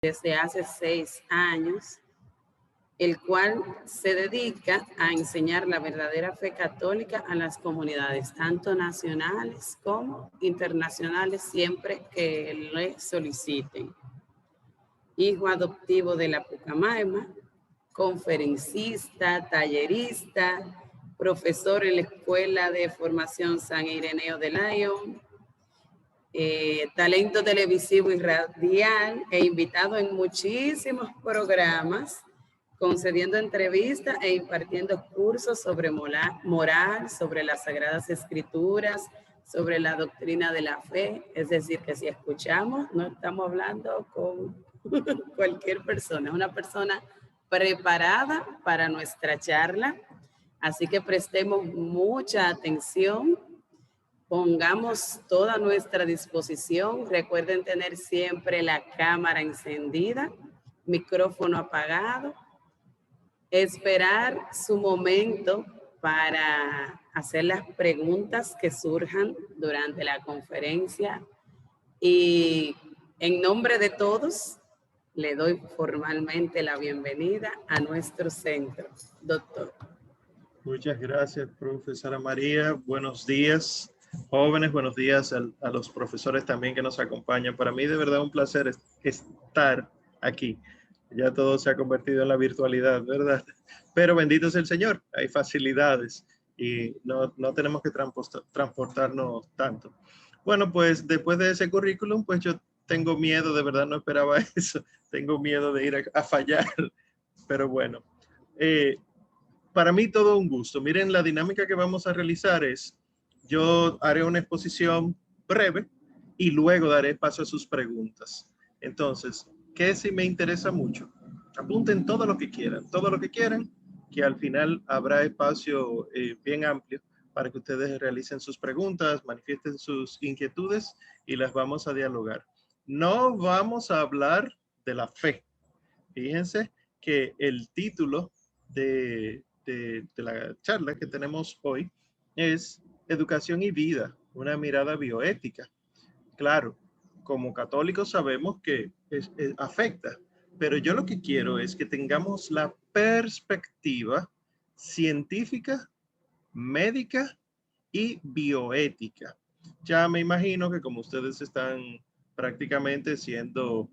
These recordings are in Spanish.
desde hace 6 años, el cual se dedica a enseñar la verdadera fe católica a las comunidades, tanto nacionales como internacionales, siempre que le soliciten. Hijo adoptivo de la Pucamaima, conferencista, tallerista, profesor en la Escuela de Formación San Ireneo de Lyon, talento televisivo y radial e invitado en muchísimos programas, concediendo entrevistas e impartiendo cursos sobre moral, sobre las Sagradas Escrituras, sobre la doctrina de la fe. Es decir, que si escuchamos, no estamos hablando con cualquier persona, es una persona preparada para nuestra charla. Así que prestemos mucha atención. Pongamos toda nuestra disposición. Recuerden tener siempre la cámara encendida, micrófono apagado. Esperar su momento para hacer las preguntas que surjan durante la conferencia. Y en nombre de todos, le doy formalmente la bienvenida a nuestro centro. Doctor. Muchas gracias, profesora María. Buenos días, jóvenes. Buenos días a los profesores también que nos acompañan. Para mí, de verdad, un placer estar aquí. Ya todo se ha convertido en la virtualidad, ¿verdad? Pero bendito es el Señor. Hay facilidades y no tenemos que transportarnos tanto. Bueno, pues después de ese currículum, pues yo tengo miedo, de verdad no esperaba eso. Tengo miedo de ir a fallar, pero bueno. Para mí todo un gusto. Miren, la dinámica que vamos a realizar es, yo haré una exposición breve y luego daré paso a sus preguntas. Entonces, ¿qué si me interesa mucho? Apunten todo lo que quieran, que al final habrá espacio bien amplio para que ustedes realicen sus preguntas, manifiesten sus inquietudes y las vamos a dialogar. No vamos a hablar de la fe. Fíjense que el título de la charla que tenemos hoy es Educación y Vida, una mirada bioética. Claro, como católicos sabemos que afecta, pero yo lo que quiero es que tengamos la perspectiva científica, médica y bioética. Ya me imagino que como ustedes están prácticamente saliendo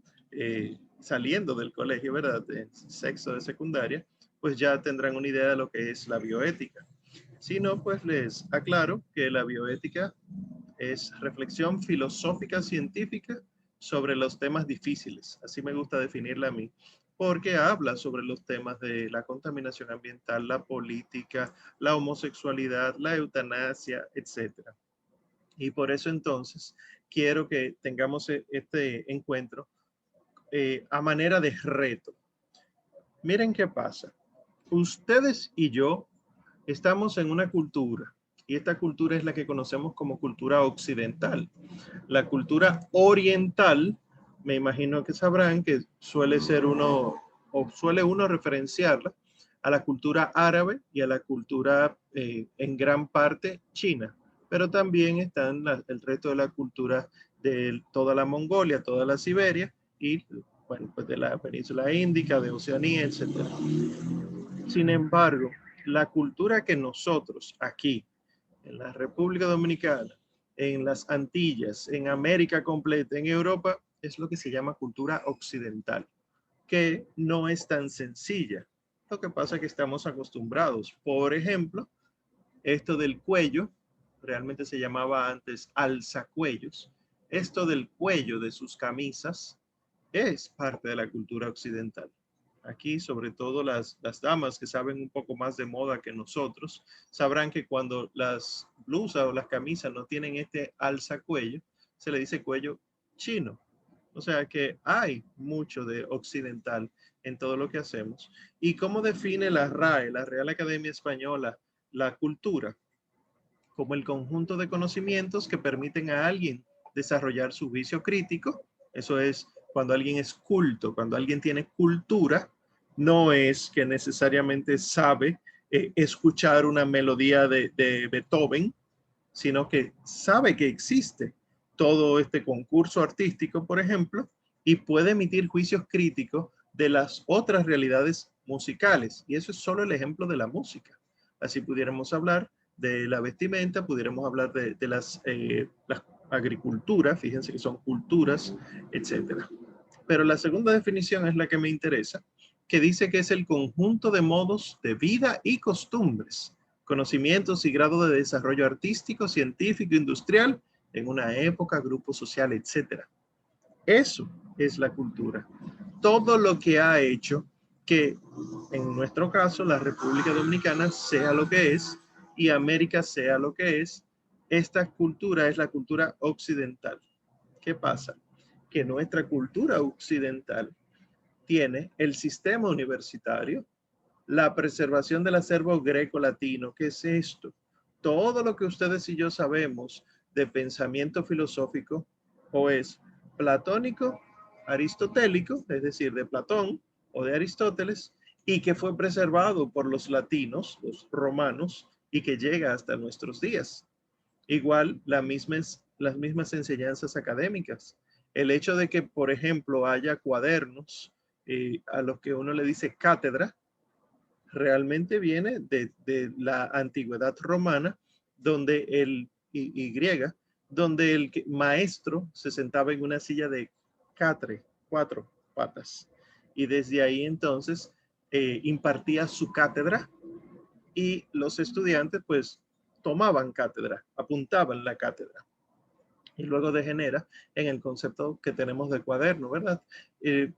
del colegio, ¿verdad? De sexto de secundaria, pues ya tendrán una idea de lo que es la bioética. Si no, pues les aclaro que la bioética es reflexión filosófica científica sobre los temas difíciles. Así me gusta definirla a mí, porque habla sobre los temas de la contaminación ambiental, la política, la homosexualidad, la eutanasia, etc. Y por eso entonces quiero que tengamos este encuentro a manera de reto. Miren qué pasa. Ustedes y yo estamos en una cultura, y esta cultura es la que conocemos como cultura occidental. La cultura oriental, me imagino que sabrán que suele uno referenciarla a la cultura árabe y a la cultura en gran parte china, pero también están el resto de la cultura de toda la Mongolia, toda la Siberia y bueno, pues de la península índica, de Oceanía, etc. Sin embargo, la cultura que nosotros aquí, en la República Dominicana, en las Antillas, en América completa, en Europa, es lo que se llama cultura occidental, que no es tan sencilla. Lo que pasa es que estamos acostumbrados. Por ejemplo, esto del cuello, realmente se llamaba antes alzacuellos. Esto del cuello de sus camisas es parte de la cultura occidental. Aquí, sobre todo las damas que saben un poco más de moda que nosotros, sabrán que cuando las blusas o las camisas no tienen este alzacuello, se le dice cuello chino. O sea que hay mucho de occidental en todo lo que hacemos. ¿Y cómo define la RAE, la Real Academia Española, la cultura? Como el conjunto de conocimientos que permiten a alguien desarrollar su juicio crítico. Eso es cuando alguien es culto, cuando alguien tiene cultura, no es que necesariamente sabe escuchar una melodía de Beethoven, sino que sabe que existe todo este concurso artístico, por ejemplo, y puede emitir juicios críticos de las otras realidades musicales. Y eso es solo el ejemplo de la música. Así pudiéramos hablar de la vestimenta, pudiéramos hablar de las agricultura, fíjense que son culturas, etcétera. Pero la segunda definición es la que me interesa, que dice que es el conjunto de modos de vida y costumbres, conocimientos y grado de desarrollo artístico, científico, industrial, en una época, grupo social, etcétera. Eso es la cultura. Todo lo que ha hecho que, en nuestro caso, la República Dominicana sea lo que es y América sea lo que es, esta cultura es la cultura occidental. ¿Qué pasa? Que nuestra cultura occidental tiene el sistema universitario, la preservación del acervo greco-latino. ¿Qué es esto? Todo lo que ustedes y yo sabemos de pensamiento filosófico o es platónico, aristotélico, es decir, de Platón o de Aristóteles, y que fue preservado por los latinos, los romanos, y que llega hasta nuestros días. Igual las mismas enseñanzas académicas. El hecho de que, por ejemplo, haya cuadernos a los que uno le dice cátedra, realmente viene de la antigüedad romana, donde y griega, donde el maestro se sentaba en una silla de catre, 4 patas. Y desde ahí entonces impartía su cátedra y los estudiantes pues tomaban cátedra, apuntaban la cátedra. Y luego degenera en el concepto que tenemos de cuaderno, ¿verdad?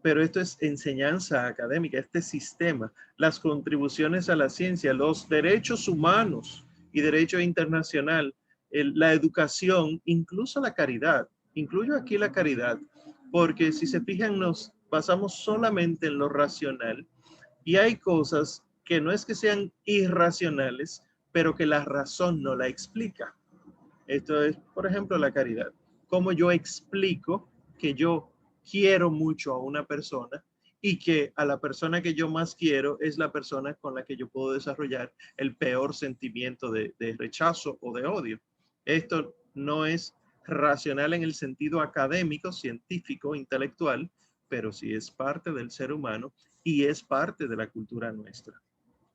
Pero esto es enseñanza académica, este sistema, las contribuciones a la ciencia, los derechos humanos y derecho internacional, la educación, incluso la caridad. Incluyo aquí la caridad, porque si se fijan, nos basamos solamente en lo racional y hay cosas que no es que sean irracionales, pero que la razón no la explica. Esto es, por ejemplo, la caridad. ¿Cómo yo explico que yo quiero mucho a una persona y que a la persona que yo más quiero es la persona con la que yo puedo desarrollar el peor sentimiento de rechazo o de odio? Esto no es racional en el sentido académico, científico, intelectual, pero sí es parte del ser humano y es parte de la cultura nuestra.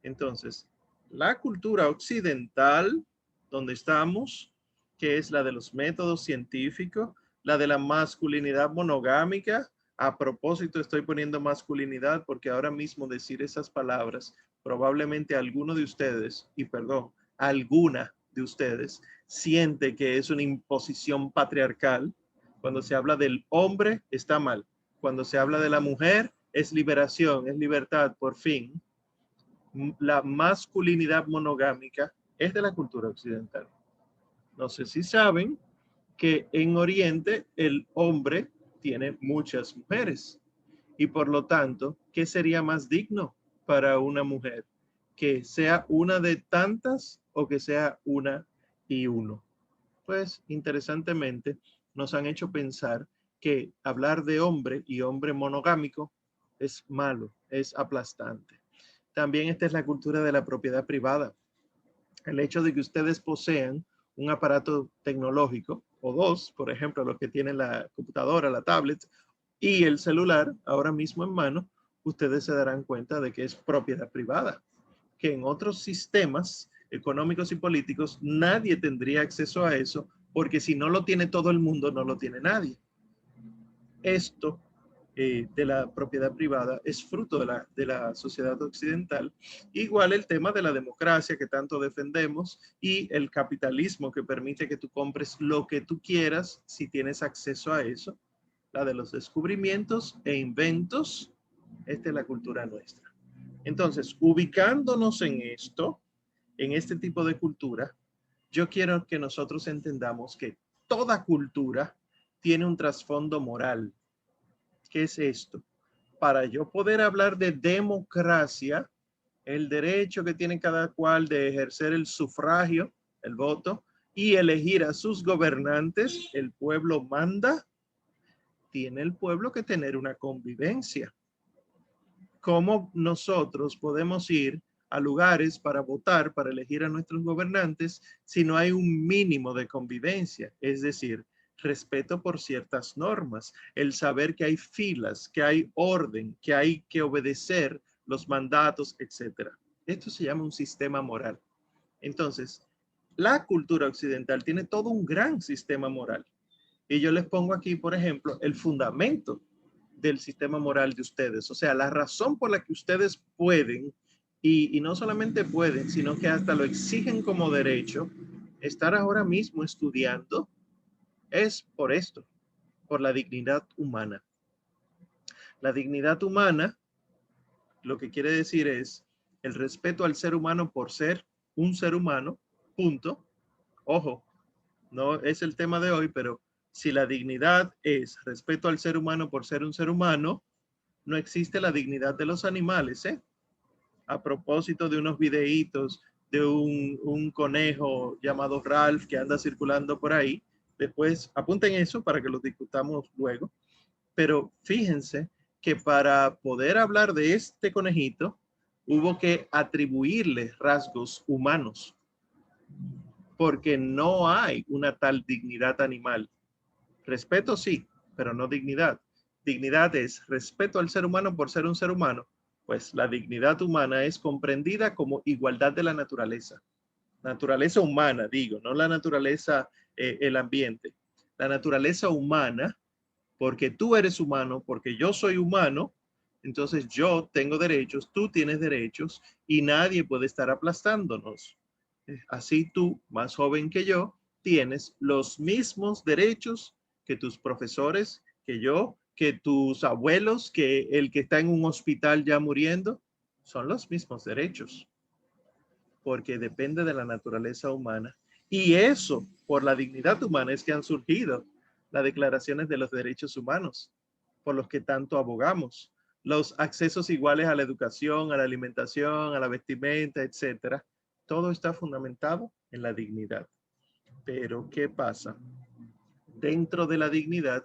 Entonces, la cultura occidental, donde estamos, que es la de los métodos científicos, la de la masculinidad monogámica. A propósito, estoy poniendo masculinidad porque ahora mismo decir esas palabras, probablemente alguno de ustedes, y perdón, alguna de ustedes, siente que es una imposición patriarcal. Cuando se habla del hombre, está mal. Cuando se habla de la mujer, es liberación, es libertad, por fin. La masculinidad monogámica es de la cultura occidental. No sé si saben que en Oriente el hombre tiene muchas mujeres y por lo tanto, ¿qué sería más digno para una mujer? ¿Que sea una de tantas o que sea una y uno? Pues interesantemente nos han hecho pensar que hablar de hombre y hombre monogámico es malo, es aplastante. También esta es la cultura de la propiedad privada. El hecho de que ustedes posean un aparato tecnológico o dos, por ejemplo, los que tienen la computadora, la tablet y el celular ahora mismo en mano, ustedes se darán cuenta de que es propiedad privada, que en otros sistemas económicos y políticos nadie tendría acceso a eso, porque si no lo tiene todo el mundo, no lo tiene nadie. Esto de la propiedad privada es fruto de la sociedad occidental. Igual el tema de la democracia que tanto defendemos y el capitalismo que permite que tú compres lo que tú quieras si tienes acceso a eso. La de los descubrimientos e inventos, esta es la cultura nuestra. Entonces, ubicándonos en esto, en este tipo de cultura, yo quiero que nosotros entendamos que toda cultura tiene un trasfondo moral. ¿Qué es esto? Para yo poder hablar de democracia, el derecho que tiene cada cual de ejercer el sufragio, el voto, y elegir a sus gobernantes, el pueblo manda, tiene el pueblo que tener una convivencia. ¿Cómo nosotros podemos ir a lugares para votar, para elegir a nuestros gobernantes, si no hay un mínimo de convivencia? Es decir, respeto por ciertas normas, el saber que hay filas, que hay orden, que hay que obedecer los mandatos, etc. Esto se llama un sistema moral. Entonces, la cultura occidental tiene todo un gran sistema moral. Y yo les pongo aquí, por ejemplo, el fundamento del sistema moral de ustedes. O sea, la razón por la que ustedes pueden, y no solamente pueden, sino que hasta lo exigen como derecho, estar ahora mismo estudiando, es por esto, por la dignidad humana. La dignidad humana, lo que quiere decir es el respeto al ser humano por ser un ser humano, punto. Ojo, no es el tema de hoy, pero si la dignidad es respeto al ser humano por ser un ser humano, no existe la dignidad de los animales, ¿eh? A propósito de unos videitos de un conejo llamado Ralph que anda circulando por ahí, después apunten eso para que lo discutamos luego, pero fíjense que para poder hablar de este conejito, hubo que atribuirle rasgos humanos, porque no hay una tal dignidad animal. Respeto sí, pero no dignidad. Dignidad es respeto al ser humano por ser un ser humano. Pues la dignidad humana es comprendida como igualdad de la naturaleza. Naturaleza humana, digo, no la naturaleza, el ambiente. La naturaleza humana, porque tú eres humano, porque yo soy humano, entonces yo tengo derechos, tú tienes derechos y nadie puede estar aplastándonos. Así tú, más joven que yo, tienes los mismos derechos que tus profesores, que yo, que tus abuelos, que el que está en un hospital ya muriendo, son los mismos derechos, porque depende de la naturaleza humana. Y eso, por la dignidad humana, es que han surgido las declaraciones de los derechos humanos, por los que tanto abogamos. Los accesos iguales a la educación, a la alimentación, a la vestimenta, etcétera. Todo está fundamentado en la dignidad. Pero, ¿qué pasa? Dentro de la dignidad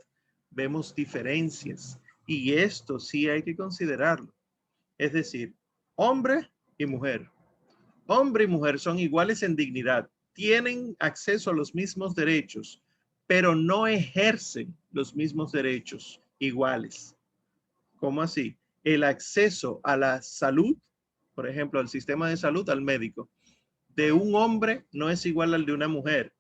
vemos diferencias y esto sí hay que considerarlo. Es decir, hombre y mujer. Hombre y mujer son iguales en dignidad, tienen acceso a los mismos derechos, pero no ejercen los mismos derechos iguales. ¿Cómo así? El acceso a la salud, por ejemplo, al sistema de salud, al médico, de un hombre no es igual al de una mujer.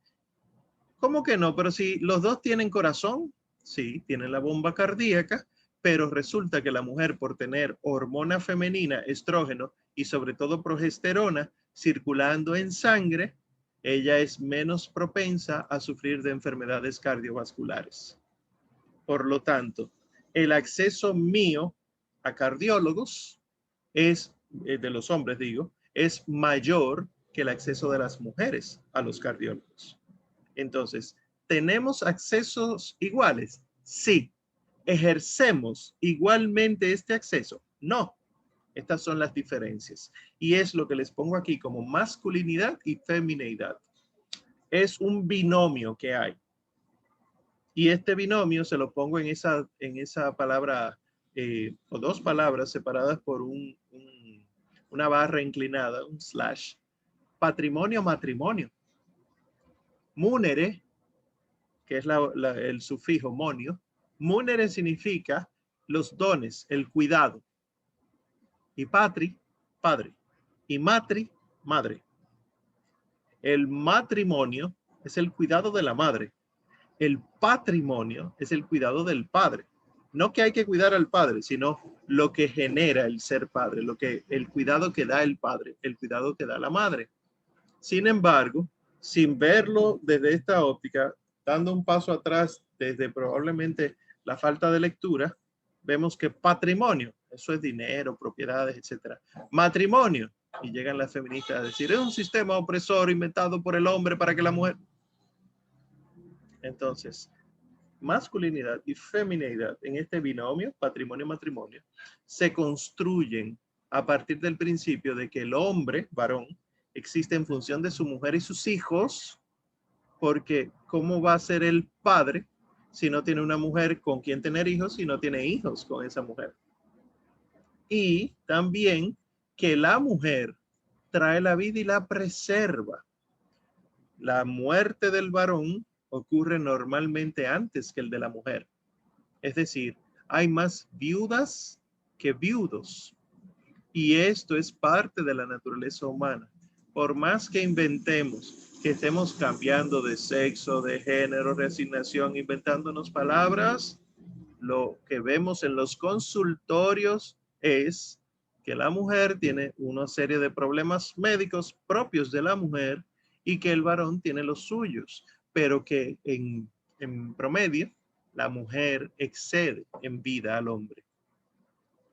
¿Cómo que no? Pero si los dos tienen corazón, sí, tienen la bomba cardíaca, pero resulta que la mujer, por tener hormona femenina, estrógeno y sobre todo progesterona circulando en sangre, ella es menos propensa a sufrir de enfermedades cardiovasculares. Por lo tanto, el acceso mío a cardiólogos es, de los hombres digo, es mayor que el acceso de las mujeres a los cardiólogos. Entonces, ¿tenemos accesos iguales? Sí. ¿Ejercemos igualmente este acceso? No. Estas son las diferencias. Y es lo que les pongo aquí como masculinidad y femineidad. Es un binomio que hay. Y este binomio se lo pongo en esa palabra, o dos palabras separadas por una barra inclinada, un slash. Patrimonio, matrimonio. Munere, que es el sufijo monio. Munere significa los dones, el cuidado. Y patri, padre. Y matri, madre. El matrimonio es el cuidado de la madre. El patrimonio es el cuidado del padre. No que hay que cuidar al padre, sino lo que genera el ser padre, el cuidado que da el padre, el cuidado que da la madre. Sin embargo, sin verlo desde esta óptica, dando un paso atrás desde probablemente la falta de lectura, vemos que patrimonio, eso es dinero, propiedades, etcétera. Matrimonio, y llegan las feministas a decir, es un sistema opresor inventado por el hombre para que la mujer... Entonces, masculinidad y feminidad en este binomio, patrimonio-matrimonio, se construyen a partir del principio de que el hombre, varón, existe en función de su mujer y sus hijos, porque ¿cómo va a ser el padre si no tiene una mujer con quien tener hijos y no tiene hijos con esa mujer? Y también que la mujer trae la vida y la preserva. La muerte del varón ocurre normalmente antes que el de la mujer. Es decir, hay más viudas que viudos. Y esto es parte de la naturaleza humana. Por más que inventemos, que estemos cambiando de sexo, de género, reasignación, inventándonos palabras, lo que vemos en los consultorios es que la mujer tiene una serie de problemas médicos propios de la mujer y que el varón tiene los suyos, pero que en promedio la mujer excede en vida al hombre.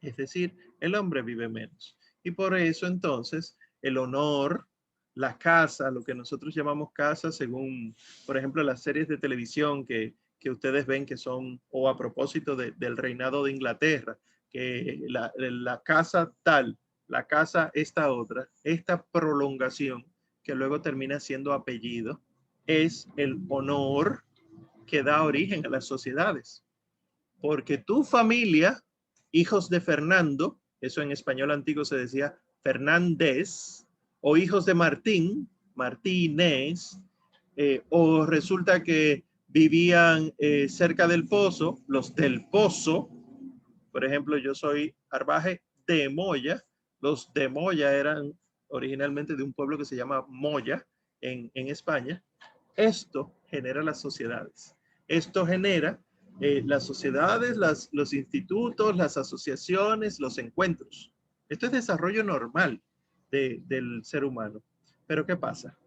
Es decir, el hombre vive menos. Y por eso entonces el honor, la casa, lo que nosotros llamamos casa, según, por ejemplo, las series de televisión que ustedes ven que son, o a propósito del reinado de Inglaterra, que la casa tal, la casa esta otra, esta prolongación, que luego termina siendo apellido, es el honor que da origen a las sociedades. Porque tu familia, hijos de Fernando, eso en español antiguo se decía Fernández, o hijos de Martín, Martínez, o resulta que vivían cerca del Pozo, los del Pozo. Por ejemplo, yo soy Arbaje de Moya. Los de Moya eran originalmente de un pueblo que se llama Moya en España. Esto genera las sociedades. Esto genera las sociedades, los institutos, las asociaciones, los encuentros. Esto es desarrollo normal del ser humano. Pero ¿qué pasa?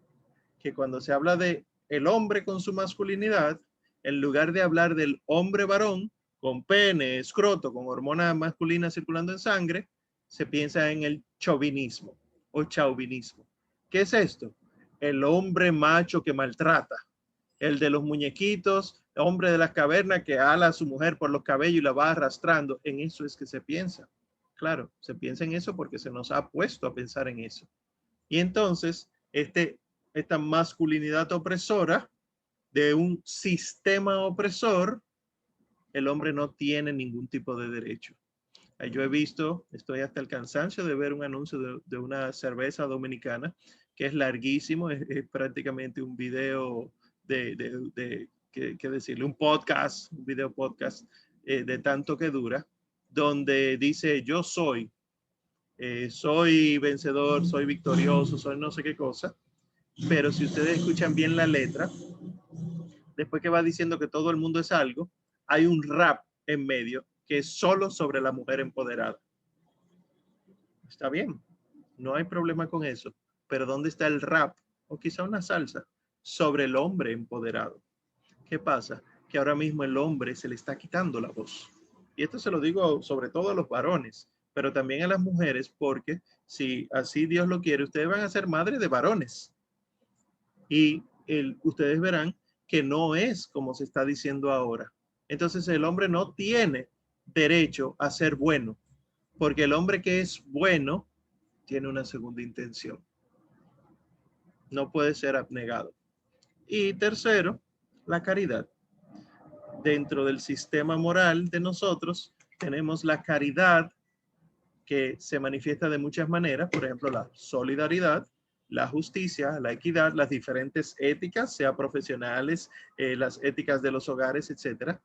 Que cuando se habla de el hombre con su masculinidad, en lugar de hablar del hombre varón con pene, escroto, con hormona masculina circulando en sangre, se piensa en el chauvinismo o chauvinismo. ¿Qué es esto? El hombre macho que maltrata, el de los muñequitos, el hombre de las cavernas que ala a su mujer por los cabellos y la va arrastrando. En eso es que se piensa. Claro, se piensa en eso porque se nos ha puesto a pensar en eso. Y entonces, esta masculinidad opresora de un sistema opresor, el hombre no tiene ningún tipo de derecho. Yo he visto, estoy hasta el cansancio de ver un anuncio de una cerveza dominicana que es larguísimo, es prácticamente un video ¿qué decirle? Un podcast, un video podcast de tanto que dura, donde dice yo soy vencedor, soy victorioso, soy no sé qué cosa, pero si ustedes escuchan bien la letra, después que va diciendo que todo el mundo es algo, hay un rap en medio que es solo sobre la mujer empoderada. Está bien, no hay problema con eso, pero ¿dónde está el rap? O quizá una salsa sobre el hombre empoderado. ¿Qué pasa? Que ahora mismo el hombre se le está quitando la voz. Y esto se lo digo sobre todo a los varones, pero también a las mujeres, porque si así Dios lo quiere, ustedes van a ser madres de varones. Y ustedes verán que no es como se está diciendo ahora. Entonces el hombre no tiene derecho a ser bueno, porque el hombre que es bueno tiene una segunda intención. No puede ser abnegado. Y tercero, la caridad. Dentro del sistema moral de nosotros tenemos la caridad que se manifiesta de muchas maneras, por ejemplo, la solidaridad, la justicia, la equidad, las diferentes éticas, sea profesionales, las éticas de los hogares, etcétera.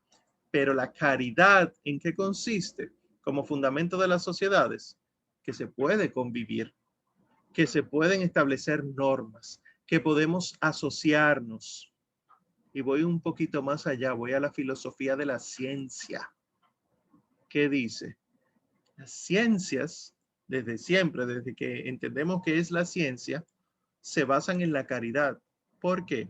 Pero la caridad, ¿en qué consiste? Como fundamento de las sociedades, que se puede convivir, que se pueden establecer normas, que podemos asociarnos. Y voy un poquito más allá, voy a la filosofía de la ciencia. ¿Qué dice? Las ciencias, desde siempre, desde que entendemos qué es la ciencia, se basan en la caridad. ¿Por qué?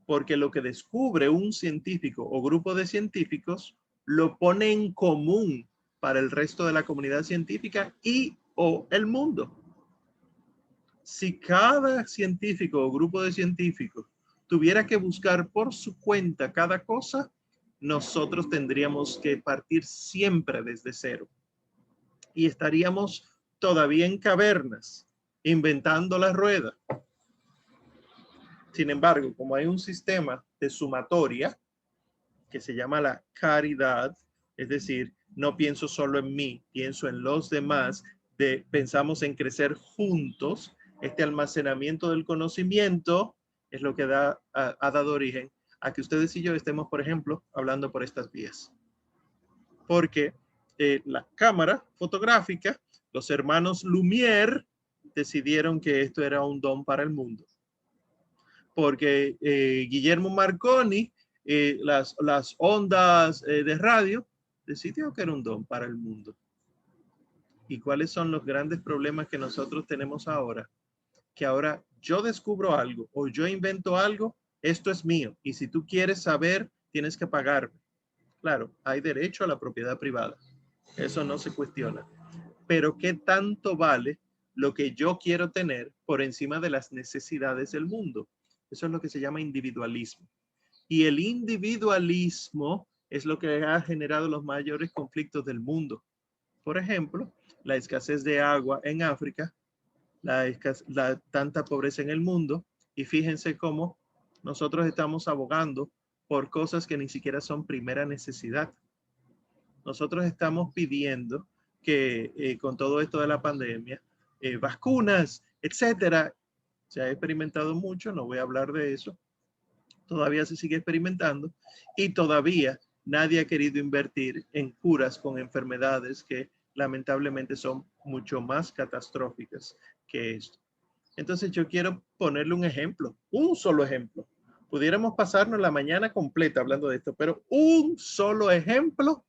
Porque lo que descubre un científico o grupo de científicos lo pone en común para el resto de la comunidad científica y o el mundo. Si cada científico o grupo de científicos tuviera que buscar por su cuenta cada cosa, nosotros tendríamos que partir siempre desde cero. Y estaríamos todavía en cavernas, inventando la rueda. Sin embargo, como hay un sistema de sumatoria que se llama la caridad, es decir, no pienso solo en mí, pienso en los demás, pensamos en crecer juntos, este almacenamiento del conocimiento es lo que ha dado origen a que ustedes y yo estemos, por ejemplo, hablando por estas vías. Porque la cámara fotográfica, los hermanos Lumière decidieron que esto era un don para el mundo. Porque Guillermo Marconi, las ondas de radio, decidió que era un don para el mundo. ¿Y cuáles son los grandes problemas que nosotros tenemos ahora? Que ahora yo descubro algo o yo invento algo, esto es mío. Y si tú quieres saber, tienes que pagarme. Claro, hay derecho a la propiedad privada. Eso no se cuestiona. Pero ¿qué tanto vale lo que yo quiero tener por encima de las necesidades del mundo? Eso es lo que se llama individualismo. Y el individualismo es lo que ha generado los mayores conflictos del mundo. Por ejemplo, la escasez de agua en África, la tanta pobreza en el mundo, y fíjense cómo nosotros estamos abogando por cosas que ni siquiera son primera necesidad. Nosotros estamos pidiendo que con todo esto de la pandemia, vacunas, etcétera, se ha experimentado mucho, no voy a hablar de eso, todavía se sigue experimentando y todavía nadie ha querido invertir en curas con enfermedades que lamentablemente son mucho más catastróficas que esto. Entonces yo quiero ponerle un ejemplo, un solo ejemplo. Pudiéramos pasarnos la mañana completa hablando de esto, pero un solo ejemplo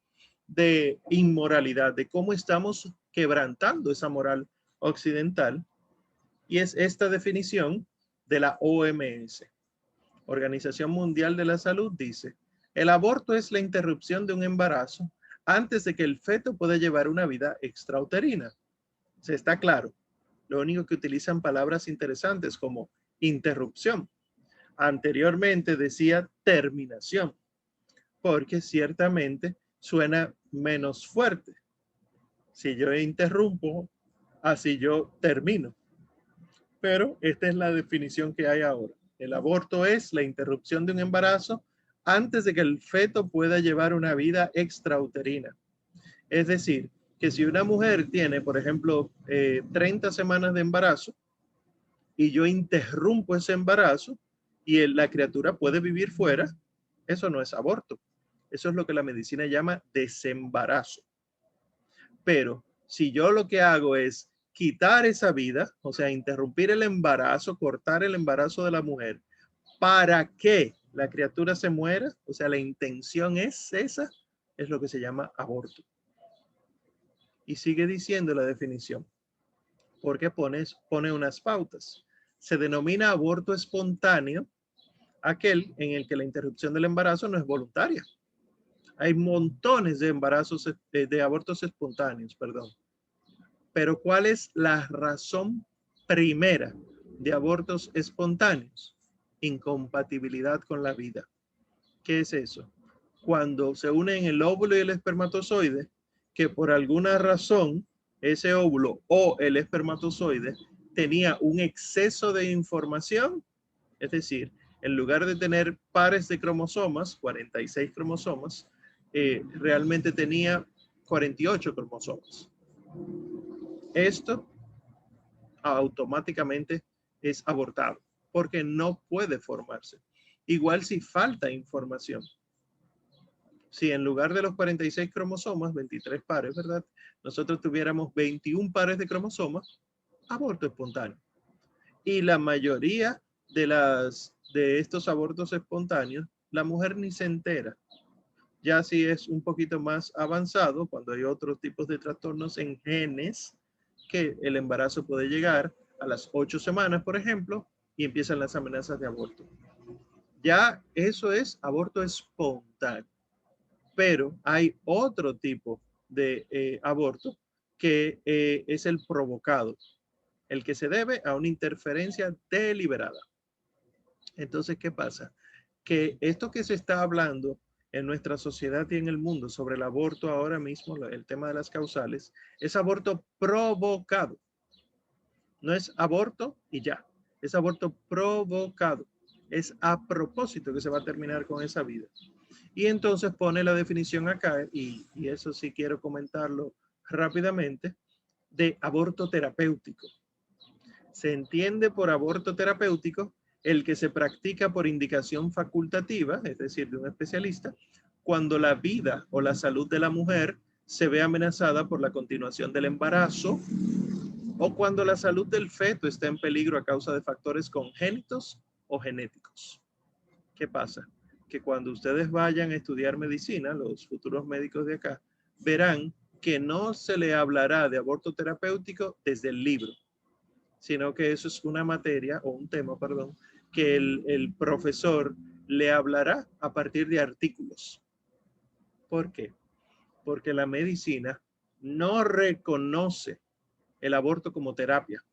de inmoralidad, de cómo estamos quebrantando esa moral occidental, y es esta definición de la OMS. Organización Mundial de la Salud dice, el aborto es la interrupción de un embarazo antes de que el feto pueda llevar una vida extrauterina. Se está claro. Lo único que utilizan palabras interesantes como interrupción. Anteriormente decía terminación, porque ciertamente suena menos fuerte. Si yo interrumpo, así yo termino. Pero esta es la definición que hay ahora. El aborto es la interrupción de un embarazo antes de que el feto pueda llevar una vida extrauterina. Es decir, que si una mujer tiene, por ejemplo, 30 semanas de embarazo y yo interrumpo ese embarazo y la criatura puede vivir fuera, eso no es aborto. Eso es lo que la medicina llama desembarazo. Pero si yo lo que hago es quitar esa vida, o sea, interrumpir el embarazo, cortar el embarazo de la mujer, para que la criatura se muera, o sea, la intención es esa, es lo que se llama aborto. Y sigue diciendo la definición, porque pone unas pautas. Se denomina aborto espontáneo aquel en el que la interrupción del embarazo no es voluntaria. Hay montones de embarazos, de abortos espontáneos, perdón. Pero ¿cuál es la razón primera de abortos espontáneos? Incompatibilidad con la vida. ¿Qué es eso? Cuando se unen el óvulo y el espermatozoide, que por alguna razón ese óvulo o el espermatozoide tenía un exceso de información, es decir, en lugar de tener pares de cromosomas, 46 cromosomas, realmente tenía 48 cromosomas. Esto automáticamente es abortado porque no puede formarse. Igual si falta información. Si en lugar de los 46 cromosomas, 23 pares, ¿verdad? Nosotros tuviéramos 21 pares de cromosomas, aborto espontáneo. Y la mayoría de estos abortos espontáneos, la mujer ni se entera. Ya si es un poquito más avanzado, cuando hay otros tipos de trastornos en genes, que el embarazo puede llegar a las 8 semanas, por ejemplo, y empiezan las amenazas de aborto. Ya eso es aborto espontáneo. Pero hay otro tipo de aborto que es el provocado, el que se debe a una interferencia deliberada. Entonces, ¿qué pasa? Que esto que se está hablando en nuestra sociedad y en el mundo sobre el aborto ahora mismo, el tema de las causales, es aborto provocado. No es aborto y ya, es aborto provocado. Es a propósito que se va a terminar con esa vida. Y entonces pone la definición acá, y eso sí quiero comentarlo rápidamente, de aborto terapéutico. Se entiende por aborto terapéutico el que se practica por indicación facultativa, es decir, de un especialista, cuando la vida o la salud de la mujer se ve amenazada por la continuación del embarazo o cuando la salud del feto está en peligro a causa de factores congénitos o genéticos. ¿Qué pasa? Que cuando ustedes vayan a estudiar medicina, los futuros médicos de acá, verán que no se le hablará de aborto terapéutico desde el libro, sino que eso es una materia o un tema, perdón, que el profesor le hablará a partir de artículos. ¿Por qué? Porque la medicina no reconoce el aborto como terapia.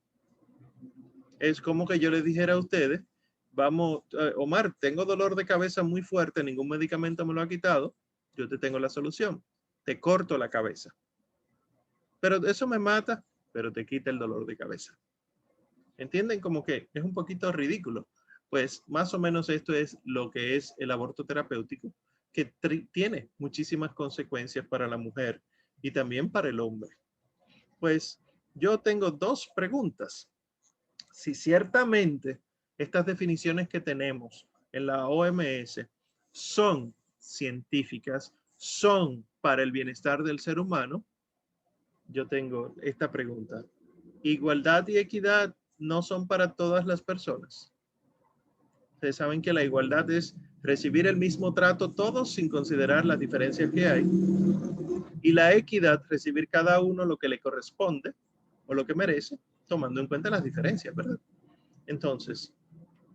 Es como que yo les dijera a ustedes, vamos, Omar, tengo dolor de cabeza muy fuerte, ningún medicamento me lo ha quitado, yo te tengo la solución, te corto la cabeza. Pero eso me mata, pero te quita el dolor de cabeza. ¿Entienden? Como que es un poquito ridículo. Pues más o menos esto es lo que es el aborto terapéutico, que tiene muchísimas consecuencias para la mujer y también para el hombre. Pues yo tengo dos preguntas. Si ciertamente estas definiciones que tenemos en la OMS son científicas, son para el bienestar del ser humano, yo tengo esta pregunta. ¿Igualdad y equidad no son para todas las personas? Ustedes saben que la igualdad es recibir el mismo trato todos sin considerar las diferencias que hay. Y la equidad, recibir cada uno lo que le corresponde o lo que merece, tomando en cuenta las diferencias, ¿verdad? Entonces,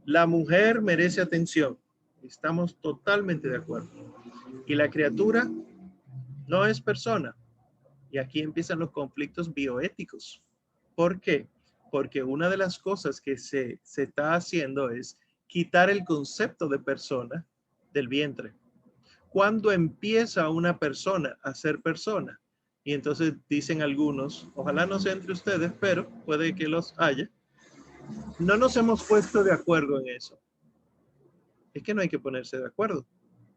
la mujer merece atención. Estamos totalmente de acuerdo. Y la criatura no es persona. Y aquí empiezan los conflictos bioéticos. ¿Por qué? Porque una de las cosas que se está haciendo es quitar el concepto de persona del vientre. ¿Cuándo empieza una persona a ser persona? Y entonces dicen algunos, ojalá no sea entre ustedes, pero puede que los haya. No nos hemos puesto de acuerdo en eso. Es que no hay que ponerse de acuerdo.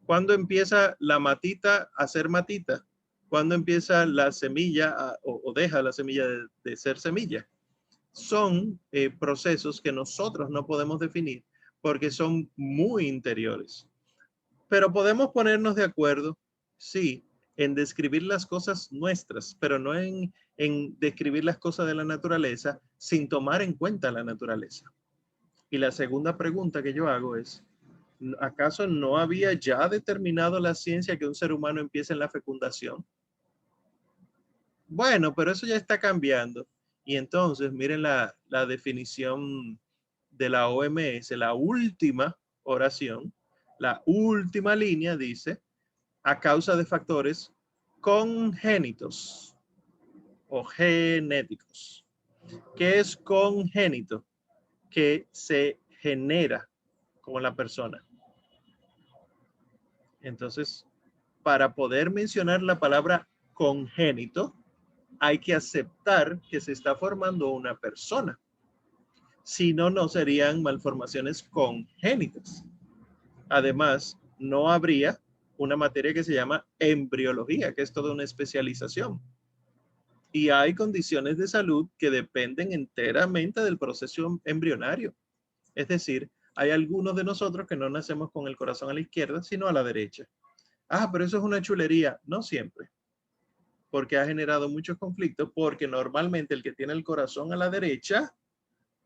¿Cuándo empieza la matita a ser matita? ¿Cuándo empieza la semilla o deja la semilla de ser semilla? Son procesos que nosotros no podemos definir porque son muy interiores. Pero podemos ponernos de acuerdo, sí, en describir las cosas nuestras, pero no en describir las cosas de la naturaleza sin tomar en cuenta la naturaleza. Y la segunda pregunta que yo hago es, ¿acaso no había ya determinado la ciencia que un ser humano empieza en la fecundación? Bueno, pero eso ya está cambiando. Y entonces, miren la definición de la OMS, la última oración, la última línea dice, a causa de factores congénitos o genéticos. ¿Qué es congénito? Que se genera con la persona. Entonces, para poder mencionar la palabra congénito, hay que aceptar que se está formando una persona. Si no, no serían malformaciones congénitas. Además, no habría una materia que se llama embriología, que es toda una especialización. Y hay condiciones de salud que dependen enteramente del proceso embrionario. Es decir, hay algunos de nosotros que no nacemos con el corazón a la izquierda, sino a la derecha. Ah, pero eso es una chulería. No siempre. Porque ha generado muchos conflictos, porque normalmente el que tiene el corazón a la derecha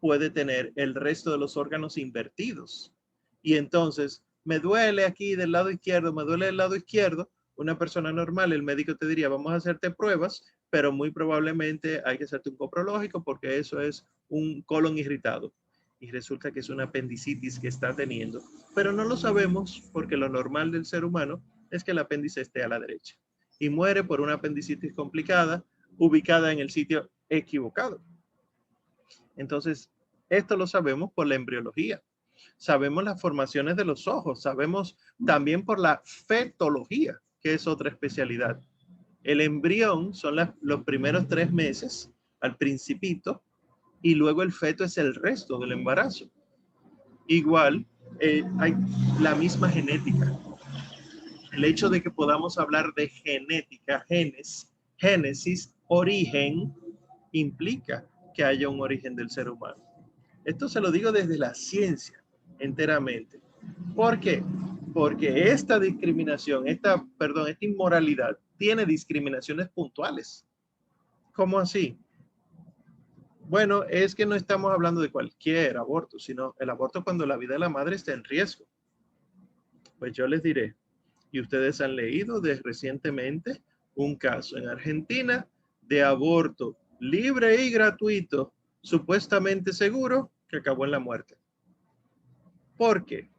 puede tener el resto de los órganos invertidos. Y entonces, me duele aquí del lado izquierdo, me duele del lado izquierdo. Una persona normal, el médico te diría, vamos a hacerte pruebas, pero muy probablemente hay que hacerte un coprológico porque eso es un colon irritado. Y resulta que es una apendicitis que está teniendo. Pero no lo sabemos porque lo normal del ser humano es que el apéndice esté a la derecha. Y muere por una apendicitis complicada, ubicada en el sitio equivocado. Entonces, esto lo sabemos por la embriología. Sabemos las formaciones de los ojos, sabemos también por la fetología, que es otra especialidad. El embrión son los primeros 3 meses, al principito, y luego el feto es el resto del embarazo. Igual, hay la misma genética. El hecho de que podamos hablar de genética, genes, génesis, origen, implica que haya un origen del ser humano. Esto se lo digo desde la ciencia. enteramente. ¿Por qué? Porque esta discriminación, esta inmoralidad tiene discriminaciones puntuales. ¿Cómo así? Bueno, es que no estamos hablando de cualquier aborto, sino el aborto cuando la vida de la madre está en riesgo. Pues yo les diré, y ustedes han leído recientemente un caso en Argentina de aborto libre y gratuito, supuestamente seguro, que acabó en la muerte. ¿Por qué?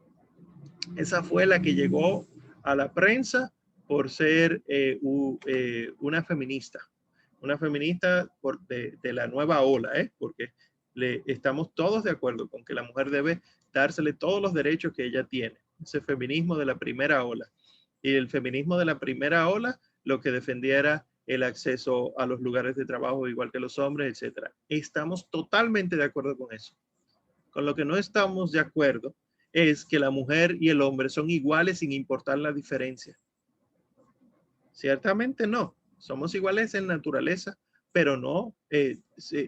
Esa fue la que llegó a la prensa por ser una feminista de la nueva ola, porque estamos todos de acuerdo con que la mujer debe dársele todos los derechos que ella tiene. Ese feminismo de la primera ola. Y el feminismo de la primera ola lo que defendía era el acceso a los lugares de trabajo igual que los hombres, etc. Estamos totalmente de acuerdo con eso. Con lo que no estamos de acuerdo es que la mujer y el hombre son iguales sin importar la diferencia. Ciertamente no. Somos iguales en naturaleza, pero no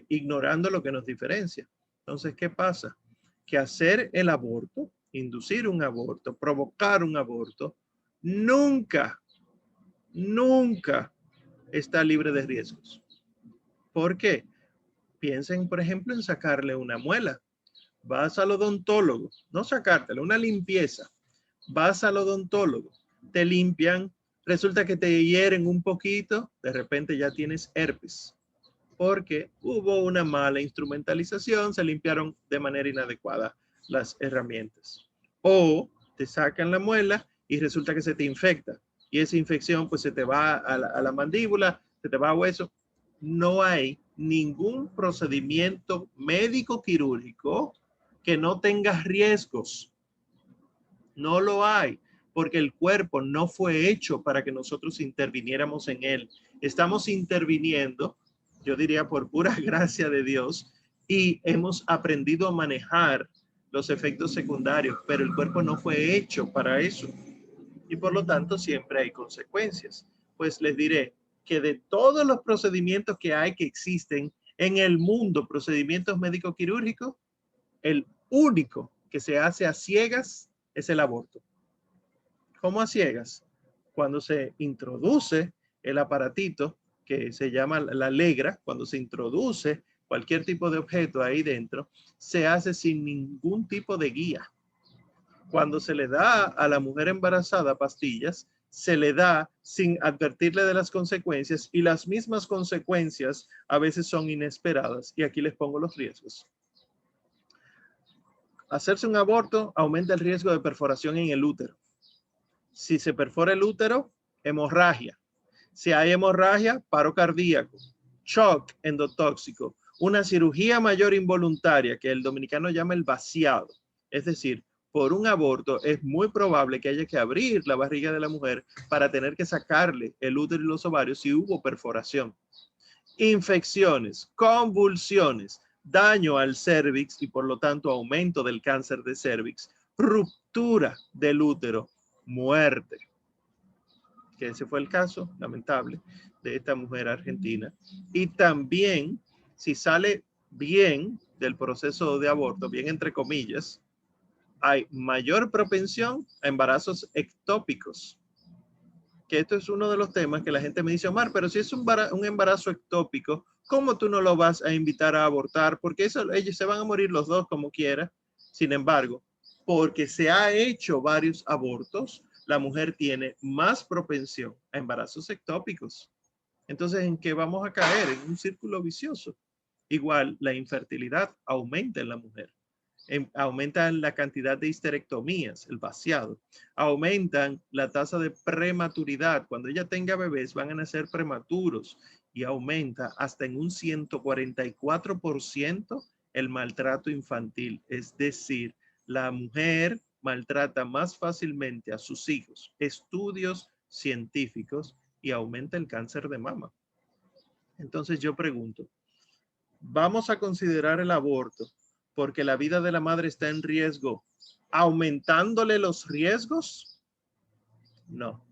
ignorando lo que nos diferencia. Entonces, ¿qué pasa? Que hacer el aborto, inducir un aborto, provocar un aborto, nunca está libre de riesgos. ¿Por qué? Piensen, por ejemplo, en sacarle una muela. Vas al odontólogo, no sacártela, una limpieza. Vas al odontólogo, te limpian, resulta que te hieren un poquito, de repente ya tienes herpes. Porque hubo una mala instrumentalización, se limpiaron de manera inadecuada las herramientas. O te sacan la muela y resulta que se te infecta. Y esa infección pues se te va a la mandíbula, se te va a hueso. No hay ningún procedimiento médico quirúrgico que no tenga riesgos. No lo hay, porque el cuerpo no fue hecho para que nosotros interviniéramos en él. Estamos interviniendo, yo diría por pura gracia de Dios, y hemos aprendido a manejar los efectos secundarios, pero el cuerpo no fue hecho para eso. Y por lo tanto siempre hay consecuencias. Pues les diré que de todos los procedimientos que hay que existen en el mundo, procedimientos médico-quirúrgicos, el único que se hace a ciegas es el aborto. ¿Cómo a ciegas? Cuando se introduce el aparatito que se llama la legra, cuando se introduce cualquier tipo de objeto ahí dentro, se hace sin ningún tipo de guía. Cuando se le da a la mujer embarazada pastillas, se le da sin advertirle de las consecuencias, y las mismas consecuencias a veces son inesperadas. Y aquí les pongo los riesgos. Hacerse un aborto aumenta el riesgo de perforación en el útero. Si se perfora el útero, hemorragia. Si hay hemorragia, paro cardíaco, shock endotóxico, una cirugía mayor involuntaria que el dominicano llama el vaciado. Es decir, por un aborto es muy probable que haya que abrir la barriga de la mujer para tener que sacarle el útero y los ovarios si hubo perforación. Infecciones, convulsiones, daño al cérvix y por lo tanto aumento del cáncer de cérvix, ruptura del útero, muerte. Que ese fue el caso lamentable de esta mujer argentina. Y también, si sale bien del proceso de aborto, bien entre comillas, hay mayor propensión a embarazos ectópicos. Que esto es uno de los temas que la gente me dice, Omar, pero si es un embarazo ectópico, ¿cómo tú no lo vas a invitar a abortar? Porque ellos se van a morir los dos como quiera. Sin embargo, porque se ha hecho varios abortos, la mujer tiene más propensión a embarazos ectópicos. Entonces, ¿en qué vamos a caer? En un círculo vicioso. Igual, la infertilidad aumenta en la mujer. Aumentan la cantidad de histerectomías, el vaciado. Aumentan la tasa de prematuridad. Cuando ella tenga bebés, van a nacer prematuros. Y aumenta hasta en un 144% el maltrato infantil. Es decir, la mujer maltrata más fácilmente a sus hijos. Estudios científicos, y aumenta el cáncer de mama. Entonces yo pregunto, ¿vamos a considerar el aborto porque la vida de la madre está en riesgo, aumentándole los riesgos? No.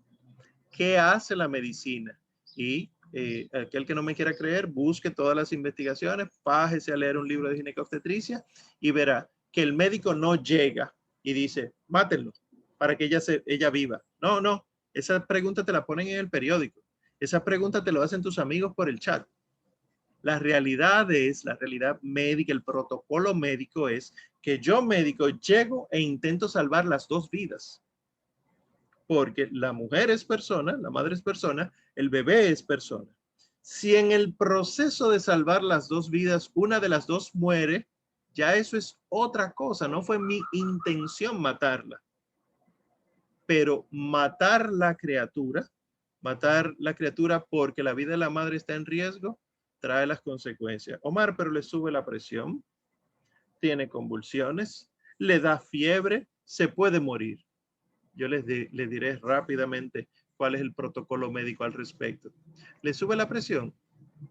¿Qué hace la medicina? Y aquel que no me quiera creer, busque todas las investigaciones, pájese a leer un libro de ginecobstetricia y verá que el médico no llega y dice, mátenlo para que ella viva. No, no, esa pregunta te la ponen en el periódico. Esa pregunta te lo hacen tus amigos por el chat. La realidad médica, el protocolo médico es que yo médico llego e intento salvar las dos vidas. Porque la mujer es persona, la madre es persona, el bebé es persona. Si en el proceso de salvar las dos vidas, una de las dos muere, ya eso es otra cosa. No fue mi intención matarla. Pero matar la criatura porque la vida de la madre está en riesgo, trae las consecuencias. Omar, pero le sube la presión, tiene convulsiones, le da fiebre, se puede morir. Yo les diré rápidamente cuál es el protocolo médico al respecto. Le sube la presión,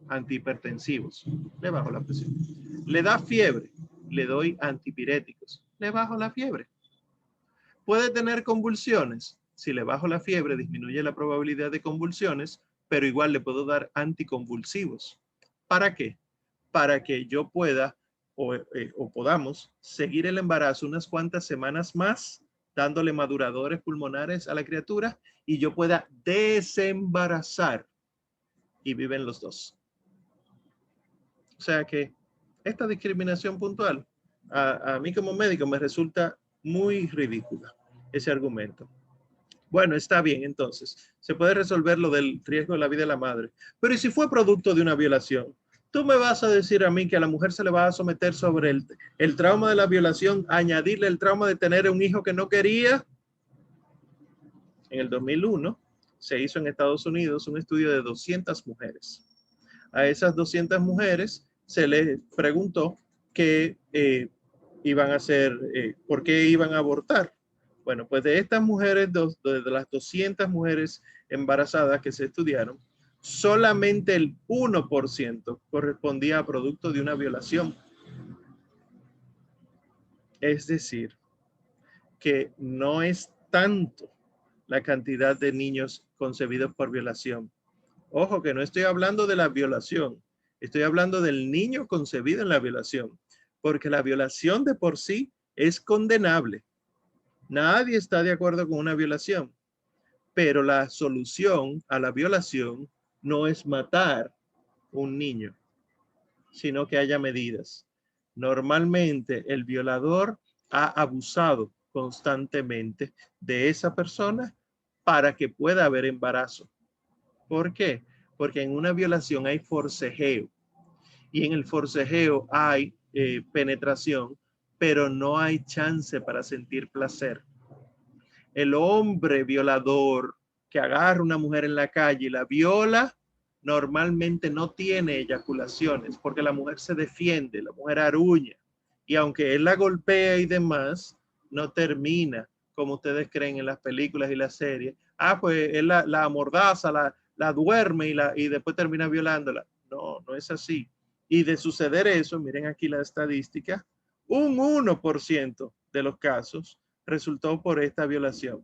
antihipertensivos, le bajo la presión. Le da fiebre, le doy antipiréticos, le bajo la fiebre. Puede tener convulsiones. Si le bajo la fiebre, disminuye la probabilidad de convulsiones, pero igual le puedo dar anticonvulsivos. ¿Para qué? Para que yo pueda o podamos seguir el embarazo unas cuantas semanas más, dándole maduradores pulmonares a la criatura y yo pueda desembarazar y viven los dos. O sea que esta discriminación puntual a mí como médico me resulta muy ridícula ese argumento. Bueno, está bien, entonces, se puede resolver lo del riesgo de la vida de la madre. Pero ¿y si fue producto de una violación? ¿Tú me vas a decir a mí que a la mujer se le va a someter sobre el trauma de la violación, añadirle el trauma de tener un hijo que no quería? En el 2001 se hizo en Estados Unidos un estudio de 200 mujeres. A esas 200 mujeres se les preguntó qué iban a hacer, por qué iban a abortar. Bueno, pues de estas mujeres, de las 200 mujeres embarazadas que se estudiaron, solamente el 1% correspondía a producto de una violación. Es decir, que no es tanto la cantidad de niños concebidos por violación. Ojo que no estoy hablando de la violación, estoy hablando del niño concebido en la violación, porque la violación de por sí es condenable. Nadie está de acuerdo con una violación, pero la solución a la violación no es matar un niño, sino que haya medidas. Normalmente el violador ha abusado constantemente de esa persona para que pueda haber embarazo. ¿Por qué? Porque en una violación hay forcejeo y en el forcejeo hay penetración, pero no hay chance para sentir placer. El hombre violador que agarra a una mujer en la calle y la viola, normalmente no tiene eyaculaciones porque la mujer se defiende, la mujer aruña. Y aunque él la golpea y demás, no termina como ustedes creen en las películas y las series. Ah, pues él la amordaza, la duerme y después termina violándola. No, no es así. Y de suceder eso, miren aquí la estadística, un 1% de los casos resultó por esta violación.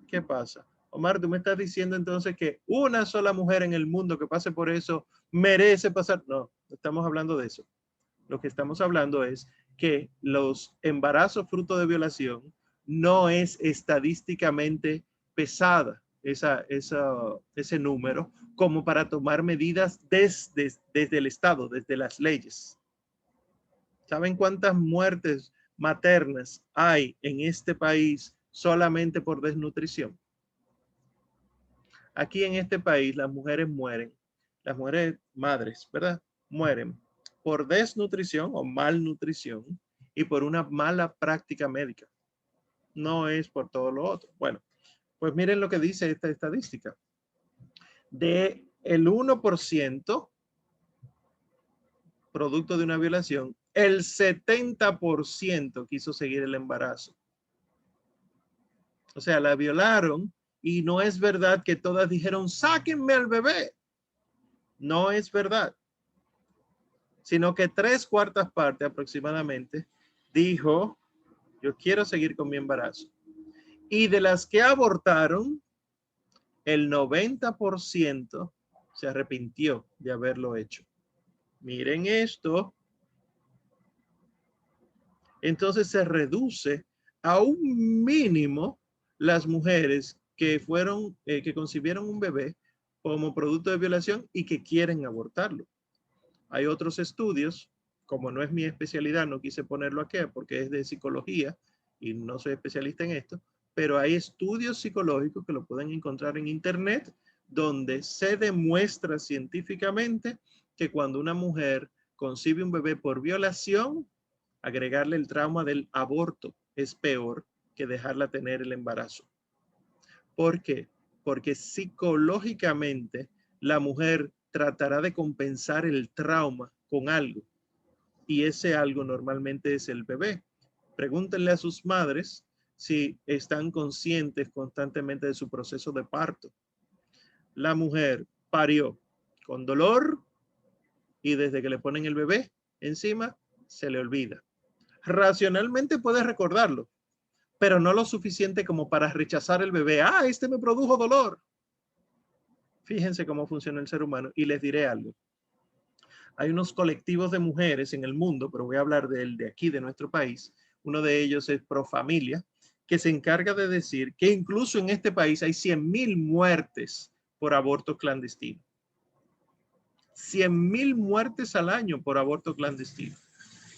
¿Qué pasa? Omar, tú me estás diciendo entonces que una sola mujer en el mundo que pase por eso merece pasar. No, no estamos hablando de eso. Lo que estamos hablando es que los embarazos fruto de violación no es estadísticamente pesada ese número como para tomar medidas desde el Estado, desde las leyes. ¿Saben cuántas muertes maternas hay en este país solamente por desnutrición? Aquí en este país las mujeres mueren, las mujeres madres, ¿verdad? Mueren por desnutrición o malnutrición y por una mala práctica médica. No es por todo lo otro. Bueno, pues miren lo que dice esta estadística. De el 1% producto de una violación, el 70% quiso seguir el embarazo. O sea, la violaron y no es verdad que todas dijeron, sáquenme al bebé. No es verdad. Sino que 3/4 partes aproximadamente dijo, yo quiero seguir con mi embarazo. Y de las que abortaron, el 90% se arrepintió de haberlo hecho. Miren esto. Entonces se reduce a un mínimo las mujeres que que concibieron un bebé como producto de violación y que quieren abortarlo. Hay otros estudios, como no es mi especialidad, no quise ponerlo aquí porque es de psicología y no soy especialista en esto, pero hay estudios psicológicos que lo pueden encontrar en internet donde se demuestra científicamente que cuando una mujer concibe un bebé por violación, agregarle el trauma del aborto es peor que dejarla tener el embarazo. ¿Por qué? Porque psicológicamente la mujer tratará de compensar el trauma con algo y ese algo normalmente es el bebé. Pregúntenle a sus madres si están conscientes constantemente de su proceso de parto. La mujer parió con dolor y desde que le ponen el bebé encima se le olvida. Racionalmente puede recordarlo, pero no lo suficiente como para rechazar el bebé. Ah, este me produjo dolor. Fíjense cómo funciona el ser humano y les diré algo. Hay unos colectivos de mujeres en el mundo, pero voy a hablar del de aquí, de nuestro país. Uno de ellos es Profamilia, que se encarga de decir que incluso en este país hay 100.000 muertes por aborto clandestino. 100.000 muertes al año por aborto clandestino.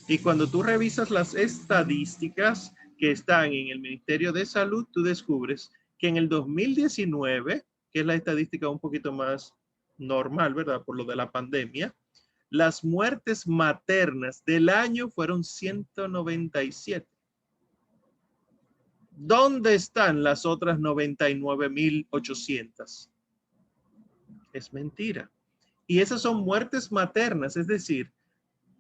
Y cuando tú revisas las estadísticas que están en el Ministerio de Salud, tú descubres que en el 2019, que es la estadística un poquito más normal, ¿verdad? Por lo de la pandemia, las muertes maternas del año fueron 197. ¿Dónde están las otras 99.800? Es mentira. Y esas son muertes maternas, es decir,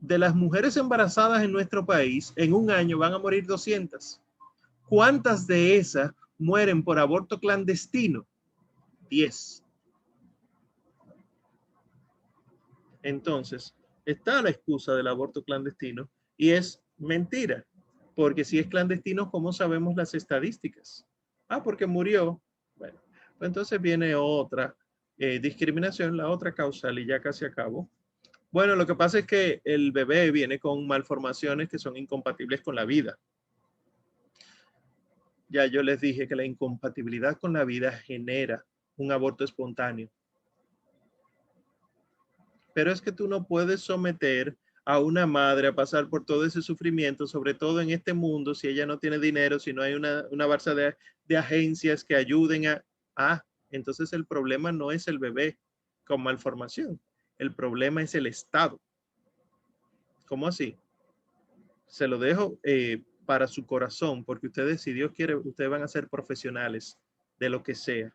de las mujeres embarazadas en nuestro país, en un año van a morir 200. ¿Cuántas de esas mueren por aborto clandestino? 10. Entonces, está la excusa del aborto clandestino y es mentira, porque si es clandestino, ¿cómo sabemos las estadísticas? Ah, porque murió. Bueno, pues entonces viene otra discriminación, la otra causal y ya casi acabo. Bueno, lo que pasa es que el bebé viene con malformaciones que son incompatibles con la vida. Ya yo les dije que la incompatibilidad con la vida genera un aborto espontáneo. Pero es que tú no puedes someter a una madre a pasar por todo ese sufrimiento, sobre todo en este mundo, si ella no tiene dinero, si no hay una balsa de agencias que ayuden entonces el problema no es el bebé con malformación, el problema es el Estado. ¿Cómo así? Se lo dejo para su corazón, porque ustedes, si Dios quiere, ustedes van a ser profesionales de lo que sea.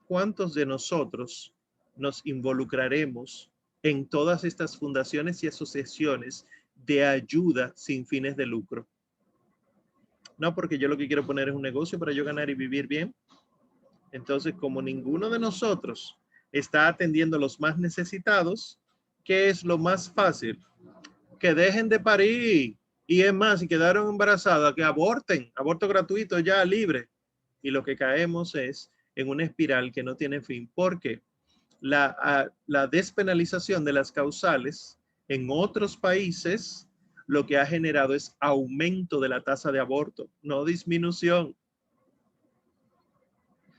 ¿Cuántos de nosotros nos involucraremos en todas estas fundaciones y asociaciones de ayuda sin fines de lucro? No, porque yo lo que quiero poner es un negocio para yo ganar y vivir bien. Entonces, como ninguno de nosotros está atendiendo a los más necesitados, ¿qué es lo más fácil? Que dejen de parir. Y es más, si quedaron embarazadas, que aborten, aborto gratuito ya libre. Y lo que caemos es en una espiral que no tiene fin. ¿Por qué? La despenalización de las causales en otros países lo que ha generado es aumento de la tasa de aborto, no disminución.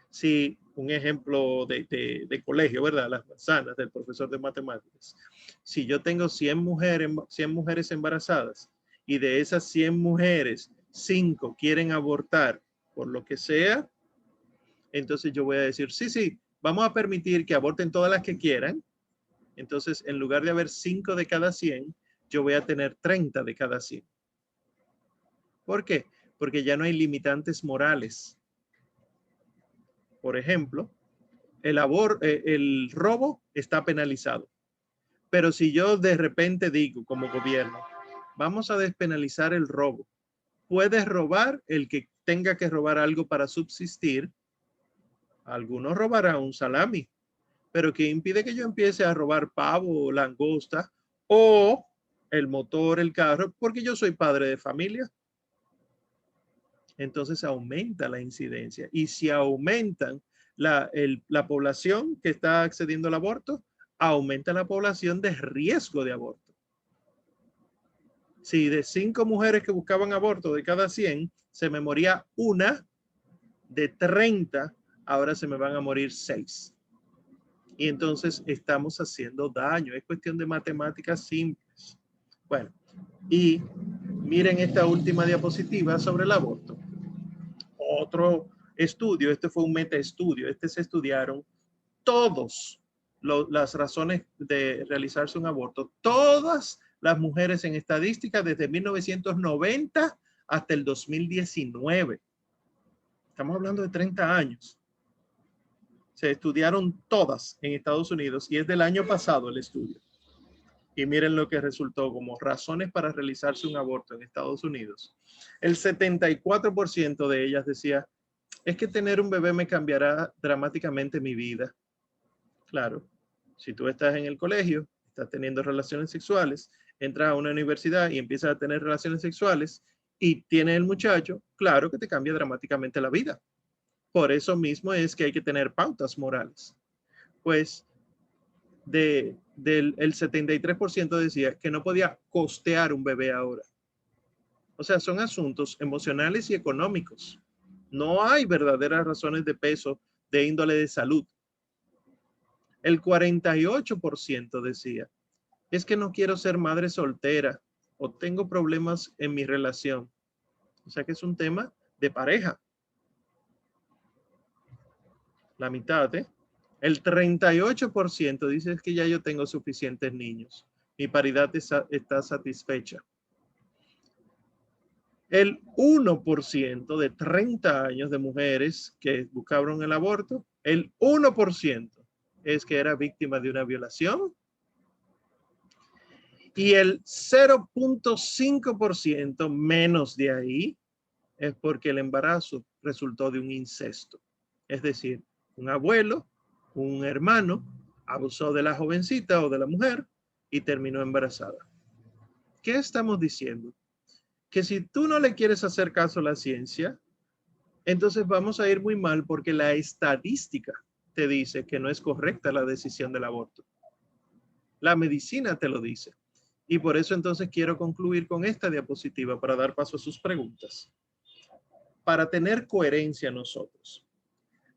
Si un ejemplo de colegio, ¿verdad? Las manzanas del profesor de matemáticas. Si yo tengo 100 mujeres embarazadas y de esas 100 mujeres, 5 quieren abortar por lo que sea, entonces yo voy a decir, sí, vamos a permitir que aborten todas las que quieran. Entonces, en lugar de haber 5 de cada 100, yo voy a tener 30 de cada 100. ¿Por qué? Porque ya no hay limitantes morales. Por ejemplo, el robo está penalizado. Pero si yo de repente digo como gobierno, vamos a despenalizar el robo, puedes robar el que tenga que robar algo para subsistir. Algunos robarán un salami, pero ¿qué impide que yo empiece a robar pavo o langosta o el motor, el carro? Porque yo soy padre de familia. Entonces aumenta la incidencia. Y si aumentan la población que está accediendo al aborto, aumenta la población de riesgo de aborto. Si de 5 mujeres que buscaban aborto de cada 100, se me moría una, de 30, ahora se me van a morir 6. Y entonces estamos haciendo daño. Es cuestión de matemáticas simples. Bueno, y miren esta última diapositiva sobre el aborto. Otro estudio, este fue un metaestudio, se estudiaron todas las razones de realizarse un aborto, todas las mujeres en estadística desde 1990 hasta el 2019. Estamos hablando de 30 años. Se estudiaron todas en Estados Unidos y es del año pasado el estudio. Y miren lo que resultó como razones para realizarse un aborto en Estados Unidos. El 74% de ellas decía, es que tener un bebé me cambiará dramáticamente mi vida. Claro, si tú estás en el colegio, estás teniendo relaciones sexuales, entras a una universidad y empiezas a tener relaciones sexuales y tienes el muchacho, claro que te cambia dramáticamente la vida. Por eso mismo es que hay que tener pautas morales. Pues el 73% decía que no podía costear un bebé ahora. O sea, son asuntos emocionales y económicos. No hay verdaderas razones de peso de índole de salud. El 48% decía, es que no quiero ser madre soltera o tengo problemas en mi relación. O sea que es un tema de pareja. La mitad, ¿eh? El 38% dice que ya yo tengo suficientes niños. Mi paridad está satisfecha. El 1% de 30 años de mujeres que buscaron el aborto, el 1% es que era víctima de una violación. Y el 0.5% menos de ahí es porque el embarazo resultó de un incesto. Es decir, un abuelo, un hermano, abusó de la jovencita o de la mujer y terminó embarazada. ¿Qué estamos diciendo? Que si tú no le quieres hacer caso a la ciencia, entonces vamos a ir muy mal porque la estadística te dice que no es correcta la decisión del aborto. La medicina te lo dice. Y por eso entonces quiero concluir con esta diapositiva para dar paso a sus preguntas. Para tener coherencia nosotros.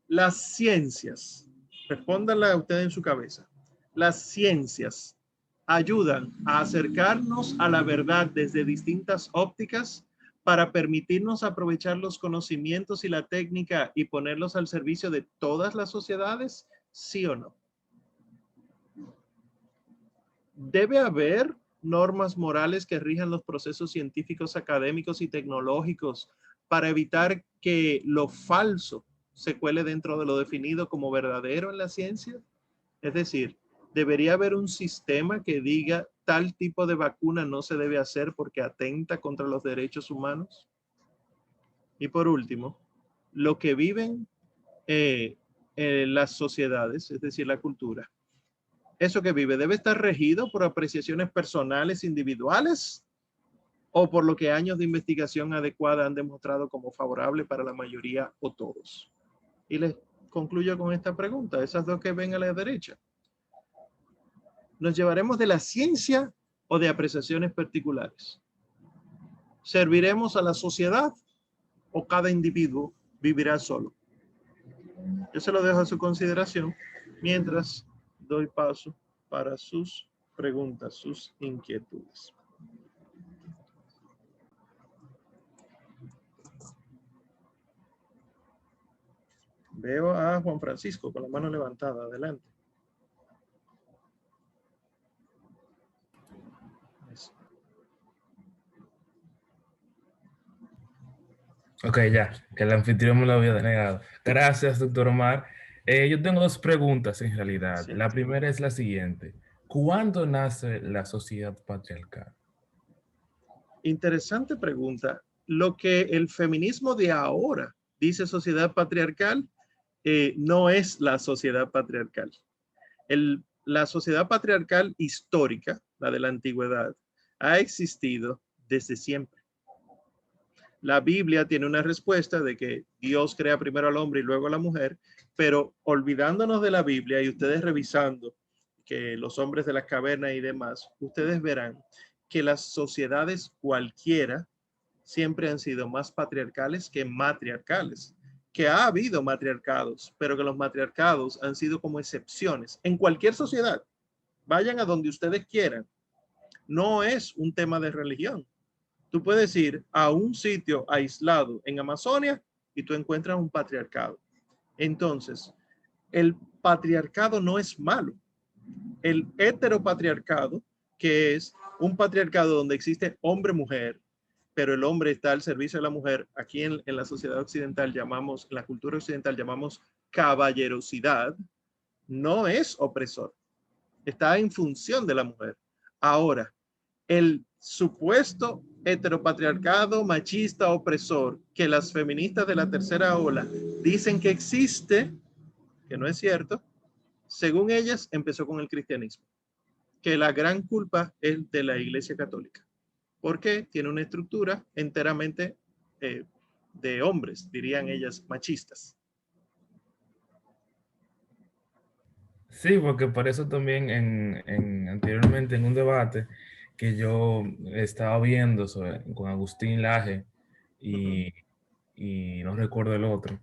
Las ciencias, respóndanla usted en su cabeza. Las ciencias ayudan a acercarnos a la verdad desde distintas ópticas para permitirnos aprovechar los conocimientos y la técnica y ponerlos al servicio de todas las sociedades, ¿sí o no? Debe haber normas morales que rijan los procesos científicos, académicos y tecnológicos para evitar que lo falso se cuele dentro de lo definido como verdadero en la ciencia. Es decir, debería haber un sistema que diga tal tipo de vacuna no se debe hacer porque atenta contra los derechos humanos. Y por último, lo que viven las sociedades, es decir, la cultura, eso que vive debe estar regido por apreciaciones personales individuales o por lo que años de investigación adecuada han demostrado como favorable para la mayoría o todos. Y les concluyo con esta pregunta, esas dos que ven a la derecha. ¿Nos llevaremos de la ciencia o de apreciaciones particulares? ¿Serviremos a la sociedad o cada individuo vivirá solo? Yo se lo dejo a su consideración mientras doy paso para sus preguntas, sus inquietudes. Veo a Juan Francisco con la mano levantada. Adelante. Ok, ya, que el anfitrión me lo había denegado. Gracias, doctor Omar. Yo tengo dos preguntas en realidad. Sí. La primera es la siguiente. ¿Cuándo nace la sociedad patriarcal? Interesante pregunta. Lo que el feminismo de ahora dice sociedad patriarcal, no es la sociedad patriarcal. La sociedad patriarcal histórica, la de la antigüedad, ha existido desde siempre. La Biblia tiene una respuesta de que Dios crea primero al hombre y luego a la mujer, pero olvidándonos de la Biblia y ustedes revisando que los hombres de las cavernas y demás, ustedes verán que las sociedades cualquiera siempre han sido más patriarcales que matriarcales, que ha habido matriarcados, pero que los matriarcados han sido como excepciones en cualquier sociedad. Vayan a donde ustedes quieran. No es un tema de religión. Tú puedes ir a un sitio aislado en Amazonia y tú encuentras un patriarcado. Entonces, el patriarcado no es malo. El heteropatriarcado, que es un patriarcado donde existe hombre-mujer, pero el hombre está al servicio de la mujer, aquí en la sociedad occidental llamamos, en la cultura occidental llamamos caballerosidad, no es opresor. Está en función de la mujer. Ahora, el supuesto heteropatriarcado machista opresor que las feministas de la tercera ola dicen que existe, que no es cierto, según ellas empezó con el cristianismo, que la gran culpa es de la Iglesia Católica, porque tiene una estructura enteramente de hombres, dirían ellas, machistas. Sí, porque por eso también anteriormente en un debate que yo estaba viendo con Agustín Laje y, y no recuerdo el otro,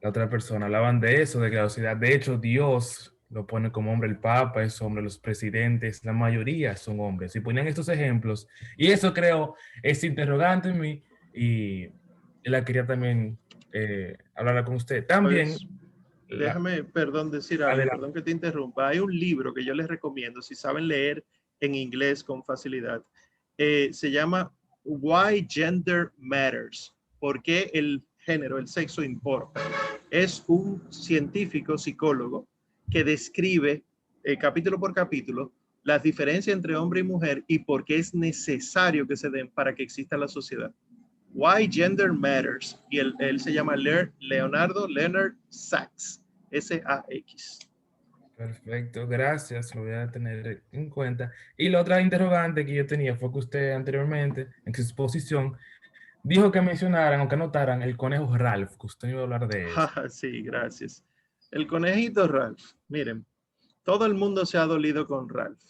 la otra persona, hablaban de eso, de que la sociedad, de hecho Dios lo pone como hombre, el Papa es hombre, los presidentes, la mayoría son hombres, y ponían estos ejemplos, y eso creo es interrogante en mí, y la quería también hablar con usted. También, Pues la, déjame, perdón, decir algo, adelante. perdón que te interrumpa. Hay un libro que yo les recomiendo, si saben leer en inglés con facilidad. Se llama Why Gender Matters. ¿Por qué el género, el sexo importa? Es un científico, psicólogo, que describe capítulo por capítulo las diferencias entre hombre y mujer y por qué es necesario que se den para que exista la sociedad. Why Gender Matters. Y él se llama Leonard Sachs. S-A-X. Perfecto, gracias, lo voy a tener en cuenta. Y la otra interrogante que yo tenía fue que usted anteriormente, en su exposición, dijo que mencionaran o que anotaran el conejo Ralph, que usted iba a hablar de eso. Sí, gracias. El conejito Ralph. Miren, todo el mundo se ha dolido con Ralph,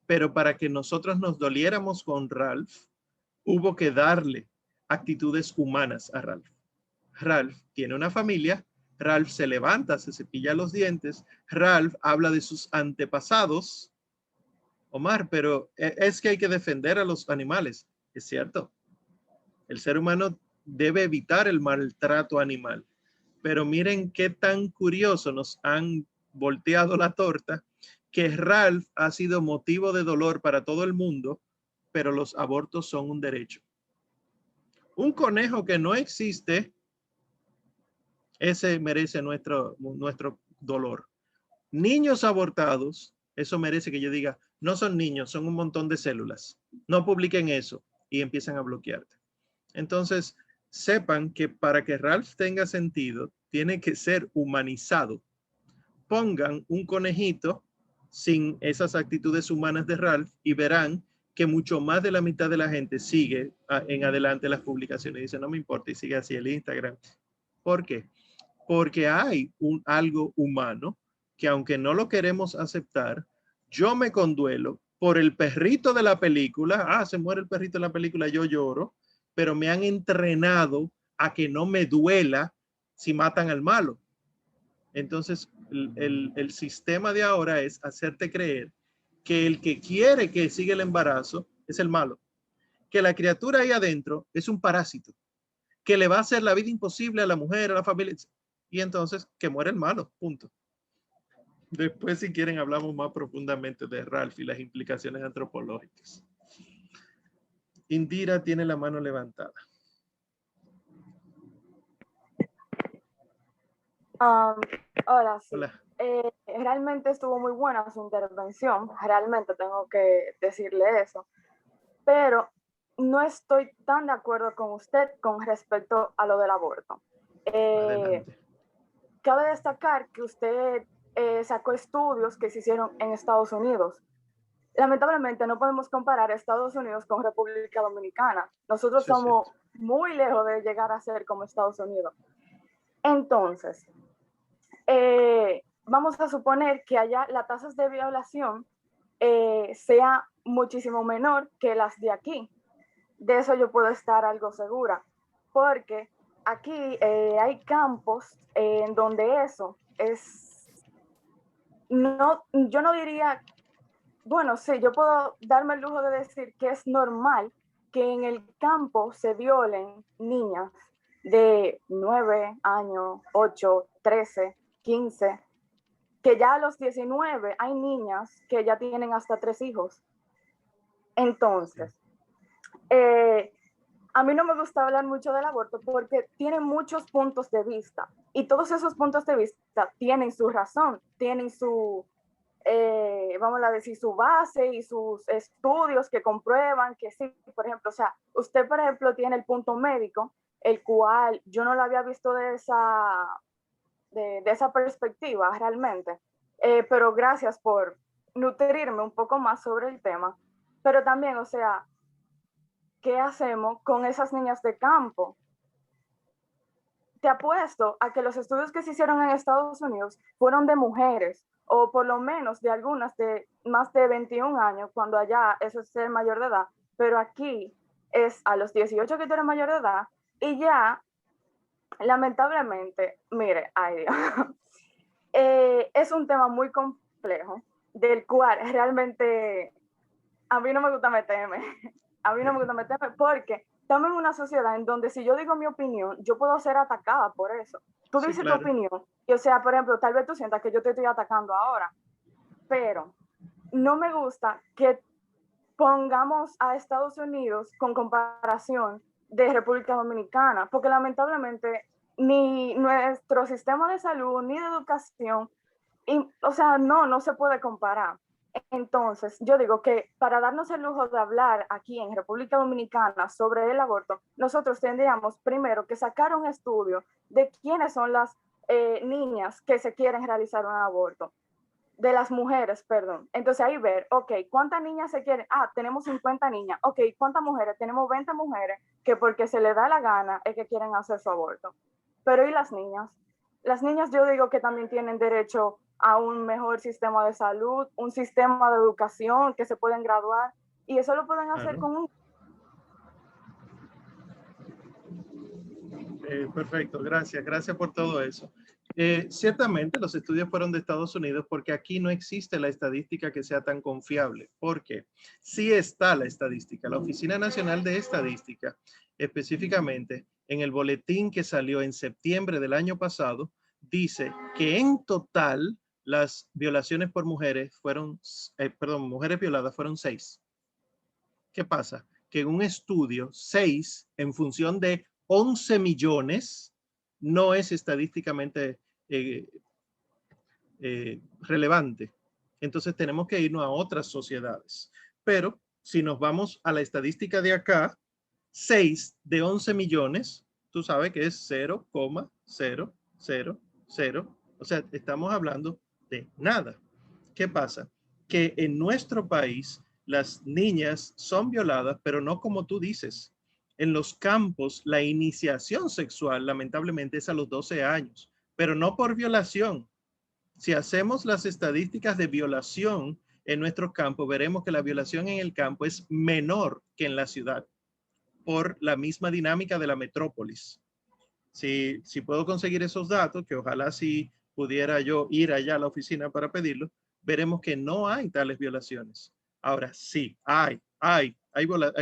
pero para que nosotros nos doliéramos con Ralph, hubo que darle actitudes humanas a Ralph. Ralph tiene una familia, Ralph se levanta, se cepilla los dientes, Ralph habla de sus antepasados. Omar, pero es que hay que defender a los animales. Es cierto, el ser humano debe evitar el maltrato animal. Pero miren qué tan curioso nos han volteado la torta, que Ralph ha sido motivo de dolor para todo el mundo, pero los abortos son un derecho. Un conejo que no existe, ese merece nuestro dolor. Niños abortados, eso merece que yo diga, no son niños, son un montón de células. No publiquen eso y empiezan a bloquearte. Entonces, sepan que para que Ralph tenga sentido, tiene que ser humanizado. Pongan un conejito sin esas actitudes humanas de Ralph y verán que mucho más de la mitad de la gente sigue en adelante las publicaciones y dice, no me importa, y sigue así el Instagram. ¿Por qué? Porque hay algo humano que aunque no lo queremos aceptar, yo me conduelo por el perrito de la película, se muere el perrito de la película, yo lloro, pero me han entrenado a que no me duela si matan al malo. Entonces, el sistema de ahora es hacerte creer que el que quiere que siga el embarazo es el malo, que la criatura ahí adentro es un parásito, que le va a hacer la vida imposible a la mujer, a la familia, y entonces que muere el malo, punto. Después, si quieren, hablamos más profundamente de Ralph y las implicaciones antropológicas. Indira tiene la mano levantada. Ahora sí. Hola. Realmente estuvo muy buena su intervención, realmente tengo que decirle eso, pero no estoy tan de acuerdo con usted con respecto a lo del aborto. Cabe destacar que usted sacó estudios que se hicieron en Estados Unidos. Lamentablemente no podemos comparar Estados Unidos con República Dominicana. Nosotros somos muy lejos de llegar a ser como Estados Unidos. Entonces, vamos a suponer que allá las tasas de violación sea muchísimo menor que las de aquí. De eso yo puedo estar algo segura, porque aquí hay campos en donde eso es, no, yo no diría, bueno, sí, yo puedo darme el lujo de decir que es normal que en el campo se violen niñas de 9 años, 8, 13, 15, que ya a los 19 hay niñas que ya tienen hasta 3 hijos. Entonces, a mí no me gusta hablar mucho del aborto porque tiene muchos puntos de vista y todos esos puntos de vista tienen su razón, tienen su, vamos a decir, su base y sus estudios que comprueban que sí, por ejemplo, o sea, usted, por ejemplo, tiene el punto médico, el cual yo no lo había visto de esa perspectiva realmente, pero gracias por nutrirme un poco más sobre el tema, pero también, o sea, ¿qué hacemos con esas niñas de campo? Te apuesto a que los estudios que se hicieron en Estados Unidos fueron de mujeres, o por lo menos de algunas de más de 21 años, cuando allá eso es ser mayor de edad, pero aquí es a los 18 que tú eres mayor de edad, y ya, lamentablemente, mire, ay Dios, es un tema muy complejo, del cual realmente a mí no me gusta meterme. A mí no me gusta meterme porque estamos en una sociedad en donde si yo digo mi opinión, yo puedo ser atacada por eso. Tú dices claro. tu opinión y, o sea, por ejemplo, tal vez tú sientas que yo te estoy atacando ahora, pero no me gusta que pongamos a Estados Unidos con comparación de República Dominicana, porque lamentablemente ni nuestro sistema de salud ni de educación, o sea, no se puede comparar. Entonces, yo digo que para darnos el lujo de hablar aquí en República Dominicana sobre el aborto, nosotros tendríamos primero que sacar un estudio de quiénes son las niñas que se quieren realizar un aborto, de las mujeres, perdón. Entonces ahí ver, ok, ¿cuántas niñas se quieren? Ah, tenemos 50 niñas. Ok, ¿cuántas mujeres? Tenemos 20 mujeres que porque se les da la gana es que quieren hacer su aborto. Pero ¿y las niñas? Las niñas yo digo que también tienen derecho a un mejor sistema de salud, un sistema de educación que se pueden graduar y eso lo pueden hacer con un... Perfecto, gracias por todo eso. Ciertamente los estudios fueron de Estados Unidos porque aquí no existe la estadística que sea tan confiable. ¿Por qué? Sí está la estadística. La Oficina Nacional de Estadística, específicamente en el boletín que salió en septiembre del año pasado, dice que en total las violaciones por mujeres fueron, mujeres violadas fueron 6. ¿Qué pasa? Que en un estudio, 6 en función de 11 millones no es estadísticamente relevante. Entonces tenemos que irnos a otras sociedades. Pero si nos vamos a la estadística de acá, 6 de 11 millones, tú sabes que es 0,000. O sea, estamos hablando de nada. ¿Qué pasa? Que en nuestro país las niñas son violadas, pero no como tú dices. En los campos, la iniciación sexual, lamentablemente, es a los 12 años, pero no por violación. Si hacemos las estadísticas de violación en nuestros campos, veremos que la violación en el campo es menor que en la ciudad, por la misma dinámica de la metrópolis. Si puedo conseguir esos datos, que ojalá si pudiera yo ir allá a la oficina para pedirlo, veremos que no hay tales violaciones. Ahora sí, hay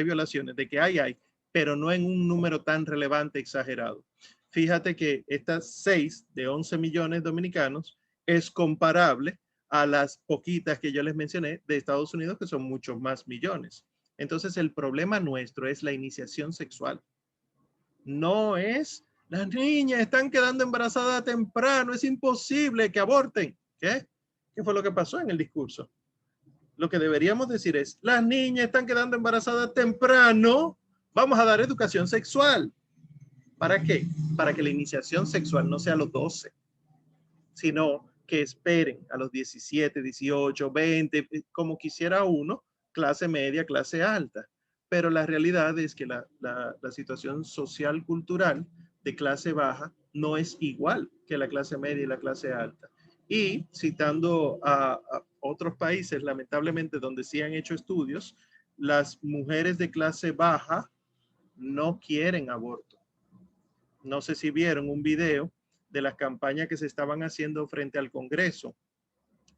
violaciones, de que hay, pero no en un número tan relevante, exagerado. Fíjate que estas 6 de 11 millones dominicanos es comparable a las poquitas que yo les mencioné de Estados Unidos, que son muchos más millones. Entonces, el problema nuestro es la iniciación sexual. No es, las niñas están quedando embarazadas temprano, es imposible que aborten. ¿Qué? ¿Qué fue lo que pasó en el discurso? Lo que deberíamos decir es, las niñas están quedando embarazadas temprano, vamos a dar educación sexual. ¿Para qué? Para que la iniciación sexual no sea a los 12, sino que esperen a los 17, 18, 20, como quisiera uno, clase media, clase alta. Pero la realidad es que la situación social cultural de clase baja no es igual que la clase media y la clase alta. Y citando otros países, lamentablemente, donde sí han hecho estudios, las mujeres de clase baja no quieren aborto. No sé si vieron un video de las campañas que se estaban haciendo frente al Congreso,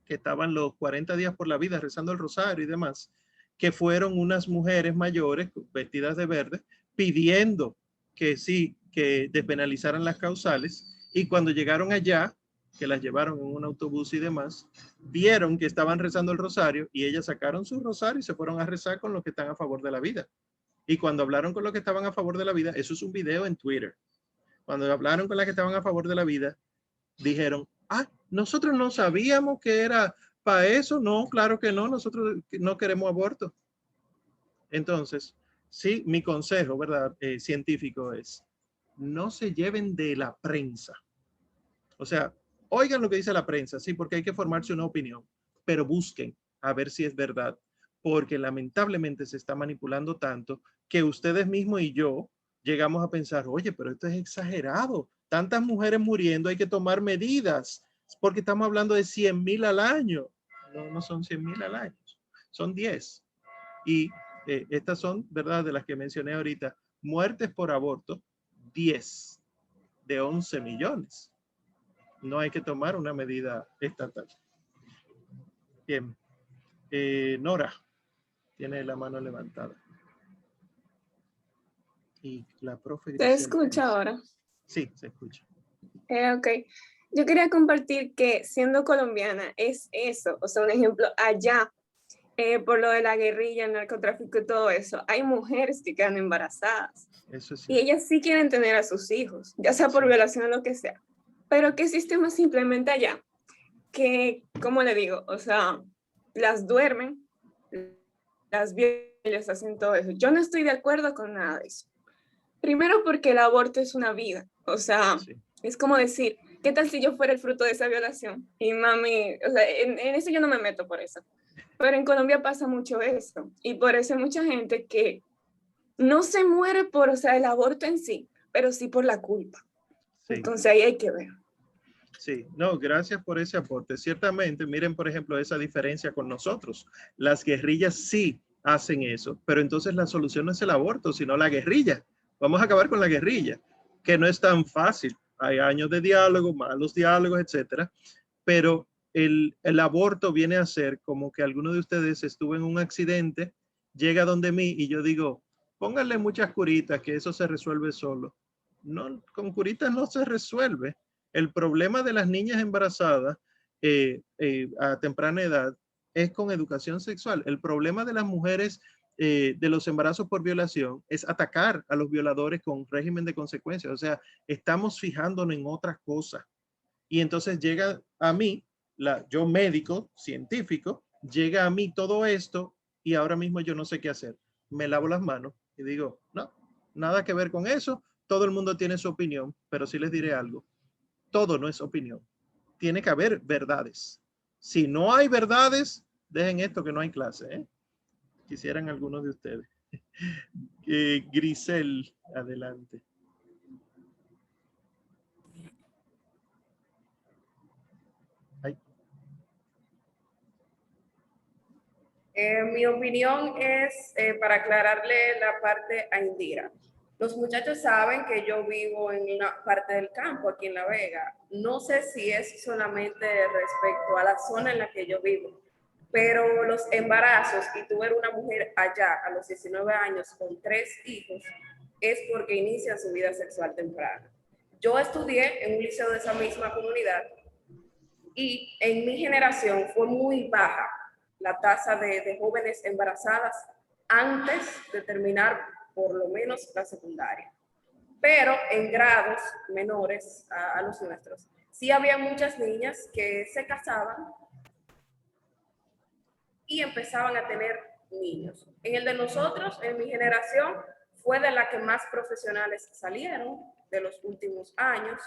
que estaban los 40 días por la vida rezando el rosario y demás, que fueron unas mujeres mayores vestidas de verde pidiendo que sí, que despenalizaran las causales, y cuando llegaron allá, que las llevaron en un autobús y demás, vieron que estaban rezando el rosario y ellas sacaron su rosario y se fueron a rezar con los que están a favor de la vida. Y cuando hablaron con los que estaban a favor de la vida, eso es un video en Twitter, cuando hablaron con las que estaban a favor de la vida, dijeron, nosotros no sabíamos que era para eso. No, claro que no, nosotros no queremos aborto. Entonces, sí, mi consejo, ¿verdad? Científico es, no se lleven de la prensa. O sea, oigan lo que dice la prensa, sí, porque hay que formarse una opinión, pero busquen a ver si es verdad, porque lamentablemente se está manipulando tanto que ustedes mismos y yo llegamos a pensar, oye, pero esto es exagerado. Tantas mujeres muriendo, hay que tomar medidas, porque estamos hablando de 100,000 al año. No, no son 100,000 al año, son 10. Y estas son, ¿verdad? De las que mencioné ahorita, muertes por aborto, 10 de 11 millones. No hay que tomar una medida estatal. Bien. Nora tiene la mano levantada. Y la profe... ¿Se escucha ahora? Sí, se escucha. Ok. Yo quería compartir que siendo colombiana es eso, o sea, un ejemplo, allá, por lo de la guerrilla, el narcotráfico y todo eso, hay mujeres que quedan embarazadas. Eso sí. Y ellas sí quieren tener a sus hijos, ya sea por violación o lo que sea. Pero ¿qué sistema se implementa allá? Que, ¿cómo le digo? O sea, las duermen, las violan, les hacen todo eso. Yo no estoy de acuerdo con nada de eso. Primero porque el aborto es una vida, o sea, sí. Es como decir, ¿qué tal si yo fuera el fruto de esa violación? Y mami, o sea, en eso yo no me meto por eso. Pero en Colombia pasa mucho eso, y por eso hay mucha gente que no se muere por, o sea, el aborto en sí, pero sí por la culpa. Sí. Entonces ahí hay que ver. Sí, no, gracias por ese aporte. Ciertamente, miren, por ejemplo, esa diferencia con nosotros. Las guerrillas sí hacen eso, pero entonces la solución no es el aborto, sino la guerrilla. Vamos a acabar con la guerrilla, que no es tan fácil. Hay años de diálogo, malos diálogos, etcétera. Pero el aborto viene a ser como que alguno de ustedes estuvo en un accidente, llega donde mí y yo digo, pónganle muchas curitas, que eso se resuelve solo. No, con curitas no se resuelve. El problema de las niñas embarazadas a temprana edad es con educación sexual. El problema de las mujeres de los embarazos por violación es atacar a los violadores con régimen de consecuencias. O sea, estamos fijándonos en otras cosas. Y entonces llega a mí, yo médico, científico, llega a mí todo esto y ahora mismo yo no sé qué hacer. Me lavo las manos y digo, no, nada que ver con eso. Todo el mundo tiene su opinión, pero sí les diré algo. Todo no es opinión. Tiene que haber verdades. Si no hay verdades, dejen esto que no hay clase, ¿eh? Quisieran algunos de ustedes. Grisel, adelante. Mi opinión es para aclararle la parte a Indira. Los muchachos saben que yo vivo en una parte del campo, aquí en La Vega. No sé si es solamente respecto a la zona en la que yo vivo, pero los embarazos, y tú eres una mujer allá a los 19 años con 3 hijos, es porque inician su vida sexual temprana. Yo estudié en un liceo de esa misma comunidad y en mi generación fue muy baja la tasa de jóvenes embarazadas antes de terminar por lo menos la secundaria. Pero en grados menores a los nuestros, sí había muchas niñas que se casaban y empezaban a tener niños. En el de nosotros, en mi generación, fue de la que más profesionales salieron de los últimos años,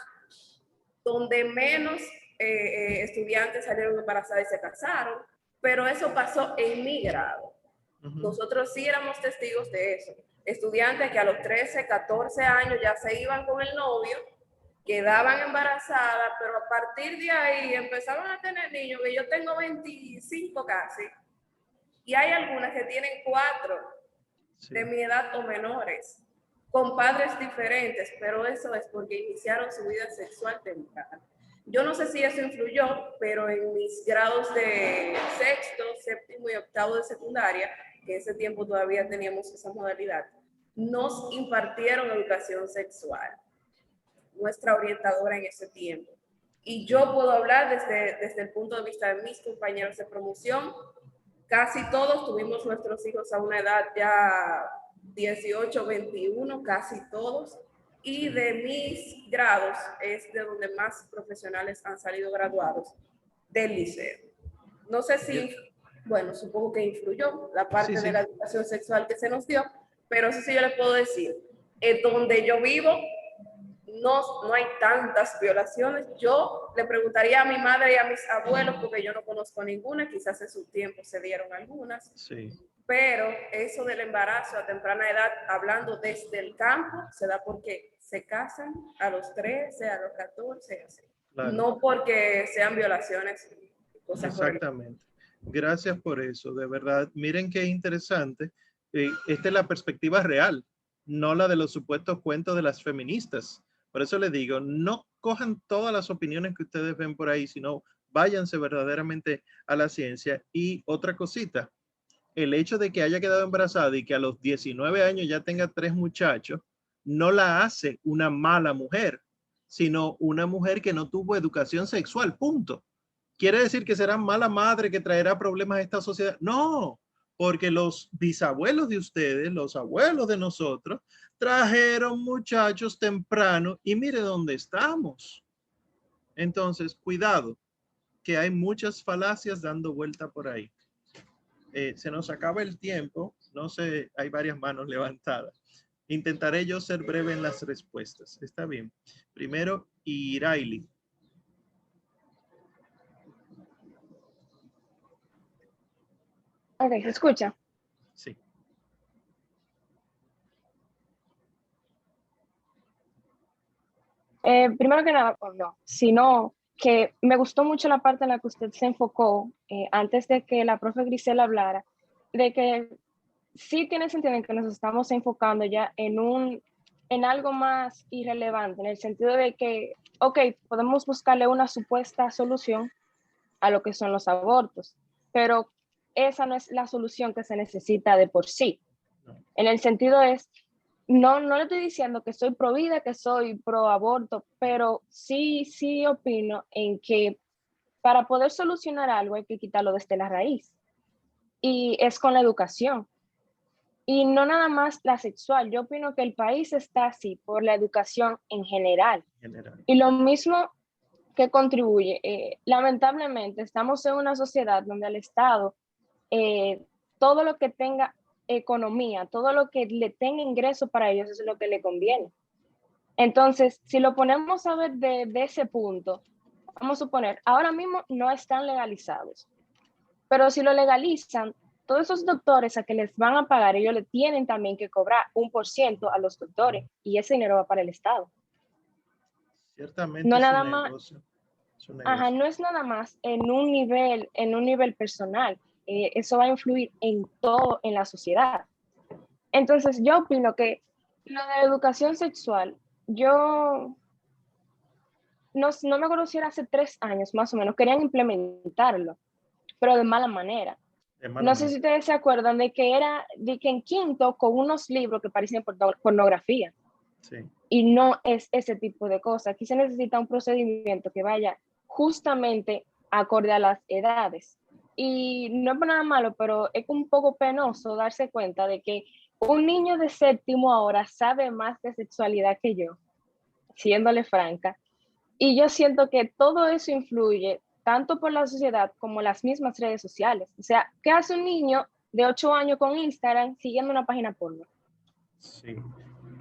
donde menos estudiantes salieron embarazadas y se casaron, pero eso pasó en mi grado. Nosotros sí éramos testigos de eso. Estudiantes que a los 13, 14 años ya se iban con el novio quedaban embarazadas, pero a partir de ahí empezaban a tener niños, que yo tengo 25 casi, y hay algunas que tienen 4 de mi edad o menores, con padres diferentes, pero eso es porque iniciaron su vida sexual temprana. Yo no sé si eso influyó, pero en mis grados de sexto, séptimo y octavo de secundaria, que en ese tiempo todavía teníamos esa modalidad, nos impartieron educación sexual, nuestra orientadora en ese tiempo. Y yo puedo hablar desde el punto de vista de mis compañeros de promoción. Casi todos tuvimos nuestros hijos a una edad ya 18, 21, casi todos. Y de mis grados es de donde más profesionales han salido graduados del liceo. No sé si, bueno, supongo que influyó la parte de la educación sexual que se nos dio, pero eso sí yo les puedo decir, donde yo vivo no hay tantas violaciones. Yo le preguntaría a mi madre y a mis abuelos, porque yo no conozco ninguna, quizás en su tiempo se dieron algunas. Sí. Pero eso del embarazo a temprana edad, hablando desde el campo, se da porque se casan a los 13, a los 14, así. Claro. No porque sean violaciones. Exactamente. Gracias por eso, de verdad. Miren qué interesante. Esta es la perspectiva real, no la de los supuestos cuentos de las feministas. Por eso les digo, no cojan todas las opiniones que ustedes ven por ahí, sino váyanse verdaderamente a la ciencia. Y otra cosita, el hecho de que haya quedado embarazada y que a los 19 años ya tenga 3 muchachos, no la hace una mala mujer, sino una mujer que no tuvo educación sexual, punto. ¿Quiere decir que será mala madre, que traerá problemas a esta sociedad? No, porque los bisabuelos de ustedes, los abuelos de nosotros, trajeron muchachos temprano y mire dónde estamos. Entonces, cuidado, que hay muchas falacias dando vuelta por ahí. Se nos acaba el tiempo, no sé, hay varias manos levantadas. Intentaré yo ser breve en las respuestas. Está bien. Primero, Iraili. Ok, ¿se escucha? Sí. Primero que nada, no, sino que me gustó mucho la parte en la que usted se enfocó antes de que la profe Grisela hablara, de que sí tiene sentido en que nos estamos enfocando ya en algo más irrelevante, en el sentido de que, ok, podemos buscarle una supuesta solución a lo que son los abortos, pero esa no es la solución que se necesita de por sí. En el sentido es, no le estoy diciendo que soy pro vida, que soy pro aborto, pero sí opino en que para poder solucionar algo hay que quitarlo desde la raíz. Y es con la educación. Y no nada más la sexual. Yo opino que el país está así por la educación en general. Y lo mismo que contribuye. Lamentablemente, estamos en una sociedad donde el Estado, todo lo que tenga economía, todo lo que le tenga ingreso para ellos es lo que le conviene. Entonces, si lo ponemos a ver de ese punto, vamos a suponer, ahora mismo no están legalizados, pero si lo legalizan, todos esos doctores a que les van a pagar, ellos le tienen también que cobrar 1% a los doctores y ese dinero va para el Estado. Ciertamente no es nada un más, negocio. ajá, no es nada más en un nivel personal. Eso va a influir en todo en la sociedad. Entonces, yo opino que lo de educación sexual, yo no me acuerdo si era hace 3 años más o menos, querían implementarlo, pero de mala manera. No sé si ustedes se acuerdan de que en quinto con unos libros que parecían pornografía. Sí. Y no es ese tipo de cosas. Aquí se necesita un procedimiento que vaya justamente acorde a las edades. Y no es por nada malo, pero es un poco penoso darse cuenta de que un niño de séptimo ahora sabe más de sexualidad que yo, siéndole franca. Y yo siento que todo eso influye tanto por la sociedad como las mismas redes sociales. O sea, ¿qué hace un niño de 8 años con Instagram siguiendo una página porno? Sí,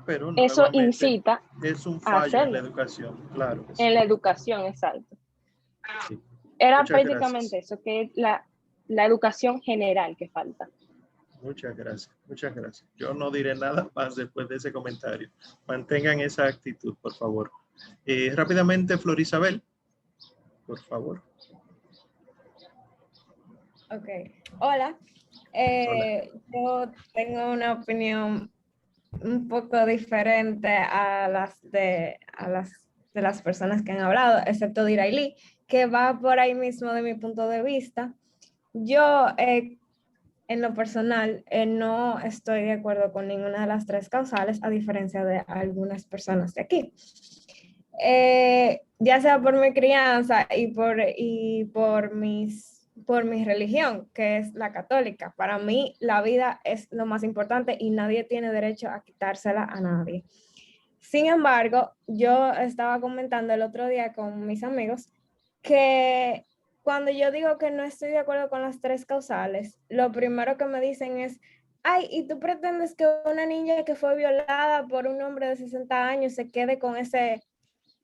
pero eso incita es un fallo en la educación, claro. Sí. En la educación, exacto. Sí. Era Muchas prácticamente gracias. eso, que es la educación general que falta. Muchas gracias, muchas gracias. Yo no diré nada más después de ese comentario. Mantengan esa actitud, por favor. Rápidamente, Flor Isabel, por favor. Ok. Hola. Yo tengo una opinión un poco diferente a las personas que han hablado, excepto Diraili, que va por ahí mismo de mi punto de vista. Yo, en lo personal, no estoy de acuerdo con ninguna de las tres causales, a diferencia de algunas personas de aquí. Ya sea por mi crianza y por mi religión, que es la católica. Para mí, la vida es lo más importante y nadie tiene derecho a quitársela a nadie. Sin embargo, yo estaba comentando el otro día con mis amigos que cuando yo digo que no estoy de acuerdo con las tres causales, lo primero que me dicen es, ay, ¿y tú pretendes que una niña que fue violada por un hombre de 60 años se quede con ese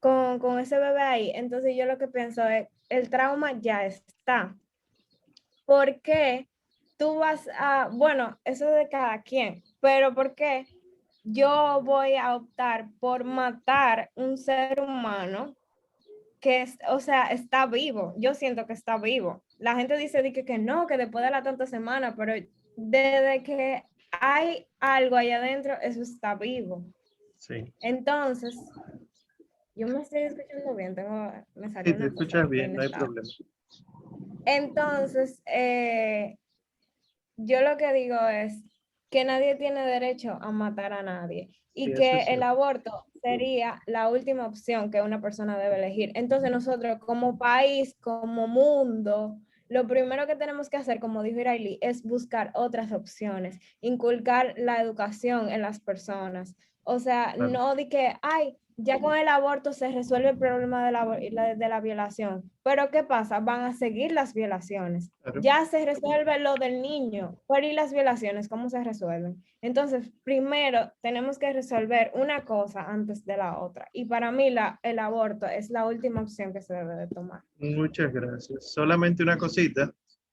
bebé ahí? Entonces yo lo que pienso es, el trauma ya está. ¿Por qué tú vas a, bueno, eso es de cada quien, pero por qué yo voy a optar por matar un ser humano que es, o sea, está vivo? Yo siento que está vivo. La gente dice que no, que después de la tanta semana, pero desde que hay algo allá adentro, eso está vivo. Sí. Entonces, yo me estoy escuchando bien, me salió Sí, te una escuchas bien, no hay problema. Entonces, yo lo que digo es que nadie tiene derecho a matar a nadie y Sí, que eso sí. el aborto sería la última opción que una persona debe elegir. Entonces nosotros como país, como mundo, lo primero que tenemos que hacer, como dijo Iraili, es buscar otras opciones, inculcar la educación en las personas. O sea, Claro. no de que, ay, ya con el aborto se resuelve el problema de la violación. Pero ¿qué pasa? Van a seguir las violaciones. Claro. Ya se resuelve lo del niño, pero ¿y las violaciones cómo se resuelven? Entonces, primero tenemos que resolver una cosa antes de la otra. Y para mí el aborto es la última opción que se debe de tomar. Muchas gracias. Solamente una cosita,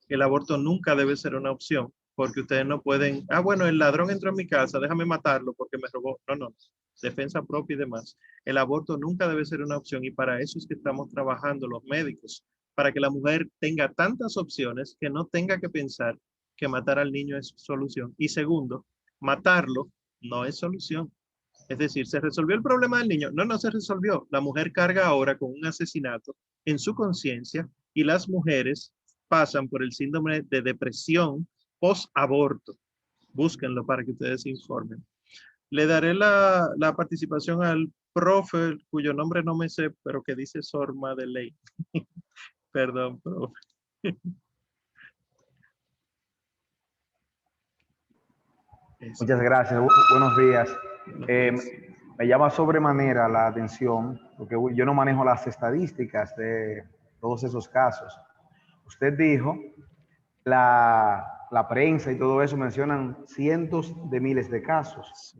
el aborto nunca debe ser una opción, porque ustedes no pueden, bueno, el ladrón entró en mi casa, déjame matarlo porque me robó. No, no, defensa propia y demás. El aborto nunca debe ser una opción y para eso es que estamos trabajando los médicos, para que la mujer tenga tantas opciones que no tenga que pensar que matar al niño es solución. Y segundo, matarlo no es solución. Es decir, ¿se resolvió el problema del niño? No, no se resolvió. La mujer carga ahora con un asesinato en su conciencia y las mujeres pasan por el síndrome de depresión post-aborto. Búsquenlo para que ustedes se informen. Le daré la participación al profe, cuyo nombre no me sé, pero que dice Sor Madeleine. Perdón, profe. Muchas gracias. Buenos días. Me llama sobremanera la atención, porque yo no manejo las estadísticas de todos esos casos. Usted dijo, la prensa y todo eso mencionan cientos de miles de casos,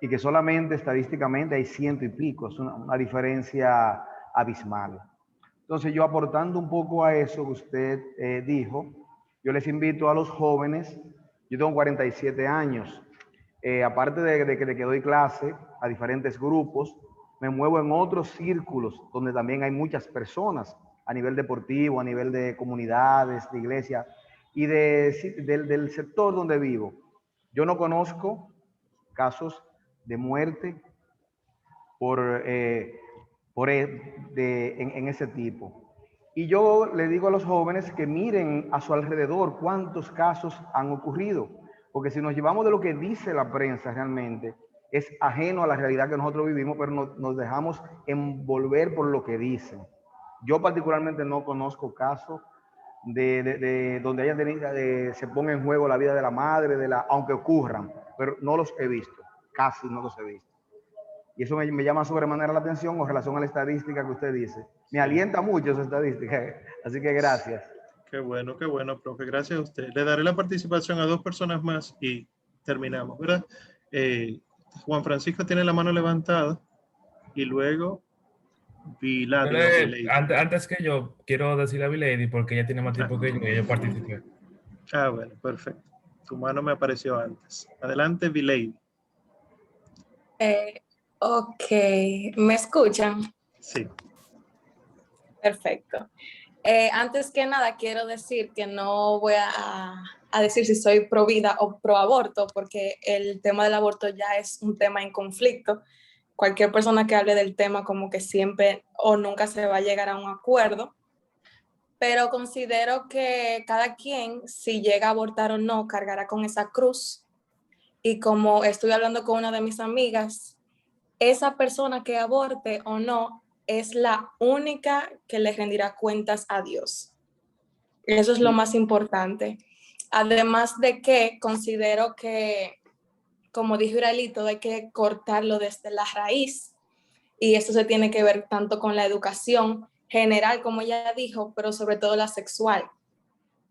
y que solamente estadísticamente hay 100 y pico, es una diferencia abismal. Entonces yo, aportando un poco a eso que usted dijo, yo les invito a los jóvenes. Yo tengo 47 años. Aparte de que doy clase a diferentes grupos, me muevo en otros círculos donde también hay muchas personas a nivel deportivo, a nivel de comunidades, de iglesia y del sector donde vivo. Yo no conozco casos de muerte en ese tipo. Y yo le digo a los jóvenes que miren a su alrededor cuántos casos han ocurrido, porque si nos llevamos de lo que dice la prensa realmente, es ajeno a la realidad que nosotros vivimos, pero nos dejamos envolver por lo que dicen. Yo particularmente no conozco casos de donde se ponga en juego la vida de la madre, aunque ocurran, pero no los he visto, casi no los he visto. Y eso me llama sobremanera la atención con relación a la estadística que usted dice. Me alienta mucho esa estadística, así que gracias. Qué bueno, profe. Gracias a usted. Le daré la participación a 2 personas más y terminamos, ¿verdad? Juan Francisco tiene la mano levantada y luego Vilady. Antes que yo, quiero decirle a Vilady porque ella tiene más tiempo que yo y yo participé. Bueno, perfecto. Tu mano me apareció antes. Adelante, Vilady. Ok, ¿me escuchan? Sí. Perfecto. Antes que nada, quiero decir que no voy a decir si soy pro vida o pro aborto, porque el tema del aborto ya es un tema en conflicto. Cualquier persona que hable del tema como que siempre o nunca se va a llegar a un acuerdo, pero considero que cada quien, si llega a abortar o no, cargará con esa cruz. Y como estoy hablando con una de mis amigas, esa persona que aborte o no es la única que le rendirá cuentas a Dios. Eso es lo más importante. Además de que considero que, como dijo Israelito, hay que cortarlo desde la raíz. Y esto se tiene que ver tanto con la educación general, como ella dijo, pero sobre todo la sexual.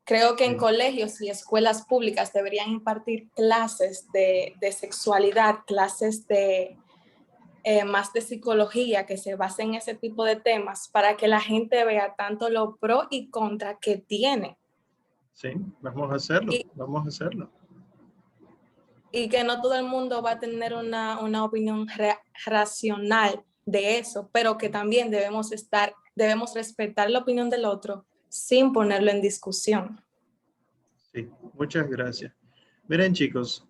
Creo que en colegios y escuelas públicas deberían impartir clases de sexualidad, clases de más de psicología que se basen en ese tipo de temas para que la gente vea tanto lo pro y contra que tiene. Sí, vamos a hacerlo, vamos a hacerlo. Y que no todo el mundo va a tener una opinión racional de eso, pero que también debemos respetar la opinión del otro sin ponerlo en discusión. Sí, muchas gracias. Miren, chicos,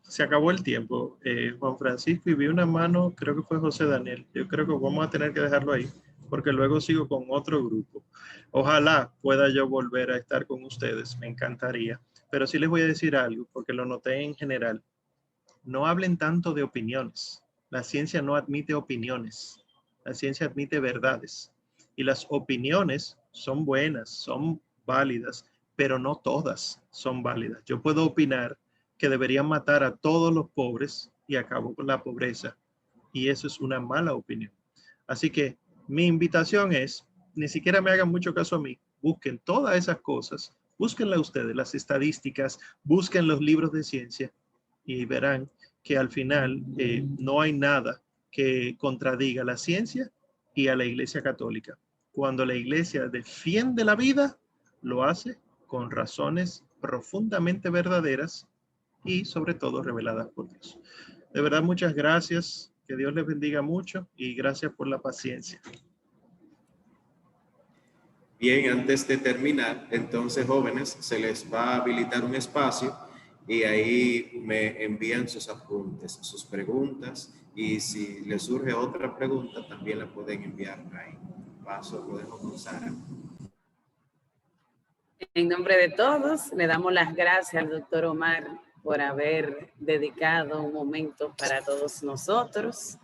se acabó el tiempo. Juan Francisco, y vi una mano, creo que fue José Daniel. Yo creo que vamos a tener que dejarlo ahí, porque luego sigo con otro grupo. Ojalá pueda yo volver a estar con ustedes, me encantaría. Pero sí les voy a decir algo, porque lo noté en general. No hablen tanto de opiniones. La ciencia no admite opiniones. La ciencia admite verdades. Y las opiniones son buenas, son válidas, pero no todas son válidas. Yo puedo opinar que deberían matar a todos los pobres y acabó con la pobreza. Y eso es una mala opinión. Así que mi invitación es, ni siquiera me hagan mucho caso a mí, busquen todas esas cosas, búsquenlas ustedes, las estadísticas, busquen los libros de ciencia y verán que al final no hay nada que contradiga la ciencia y a la Iglesia Católica. Cuando la Iglesia defiende la vida, lo hace con razones profundamente verdaderas y sobre todo reveladas por Dios. De verdad, muchas gracias. Que Dios les bendiga mucho y gracias por la paciencia. Bien, antes de terminar, entonces, jóvenes, se les va a habilitar un espacio y ahí me envían sus apuntes, sus preguntas, y si les surge otra pregunta, también la pueden enviar ahí. Paso, lo dejo con Sara. En nombre de todos, le damos las gracias al doctor Omar por haber dedicado un momento para todos nosotros.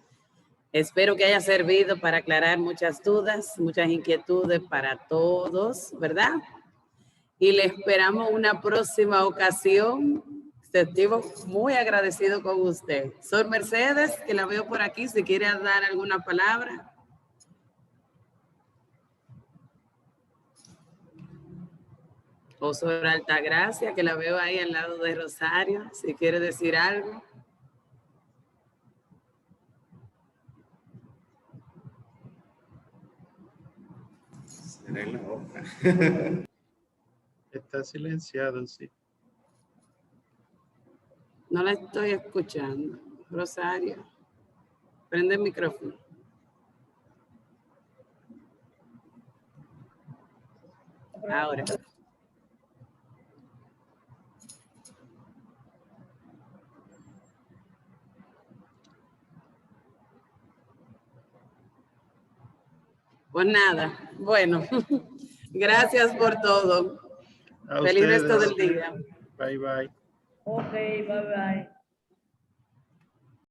Espero que haya servido para aclarar muchas dudas, muchas inquietudes para todos, ¿verdad? Y le esperamos una próxima ocasión. Estoy muy agradecido con usted. Sor Mercedes, que la veo por aquí, si quiere dar alguna palabra. O Sor Altagracia, que la veo ahí al lado de Rosario, si quiere decir algo. Será en la otra. Está silenciado, sí. No la estoy escuchando. Rosario, prende el micrófono. Ahora. Pues nada, bueno, gracias por todo. A Feliz ustedes. resto del día. Bye, bye. Ok, bye, bye.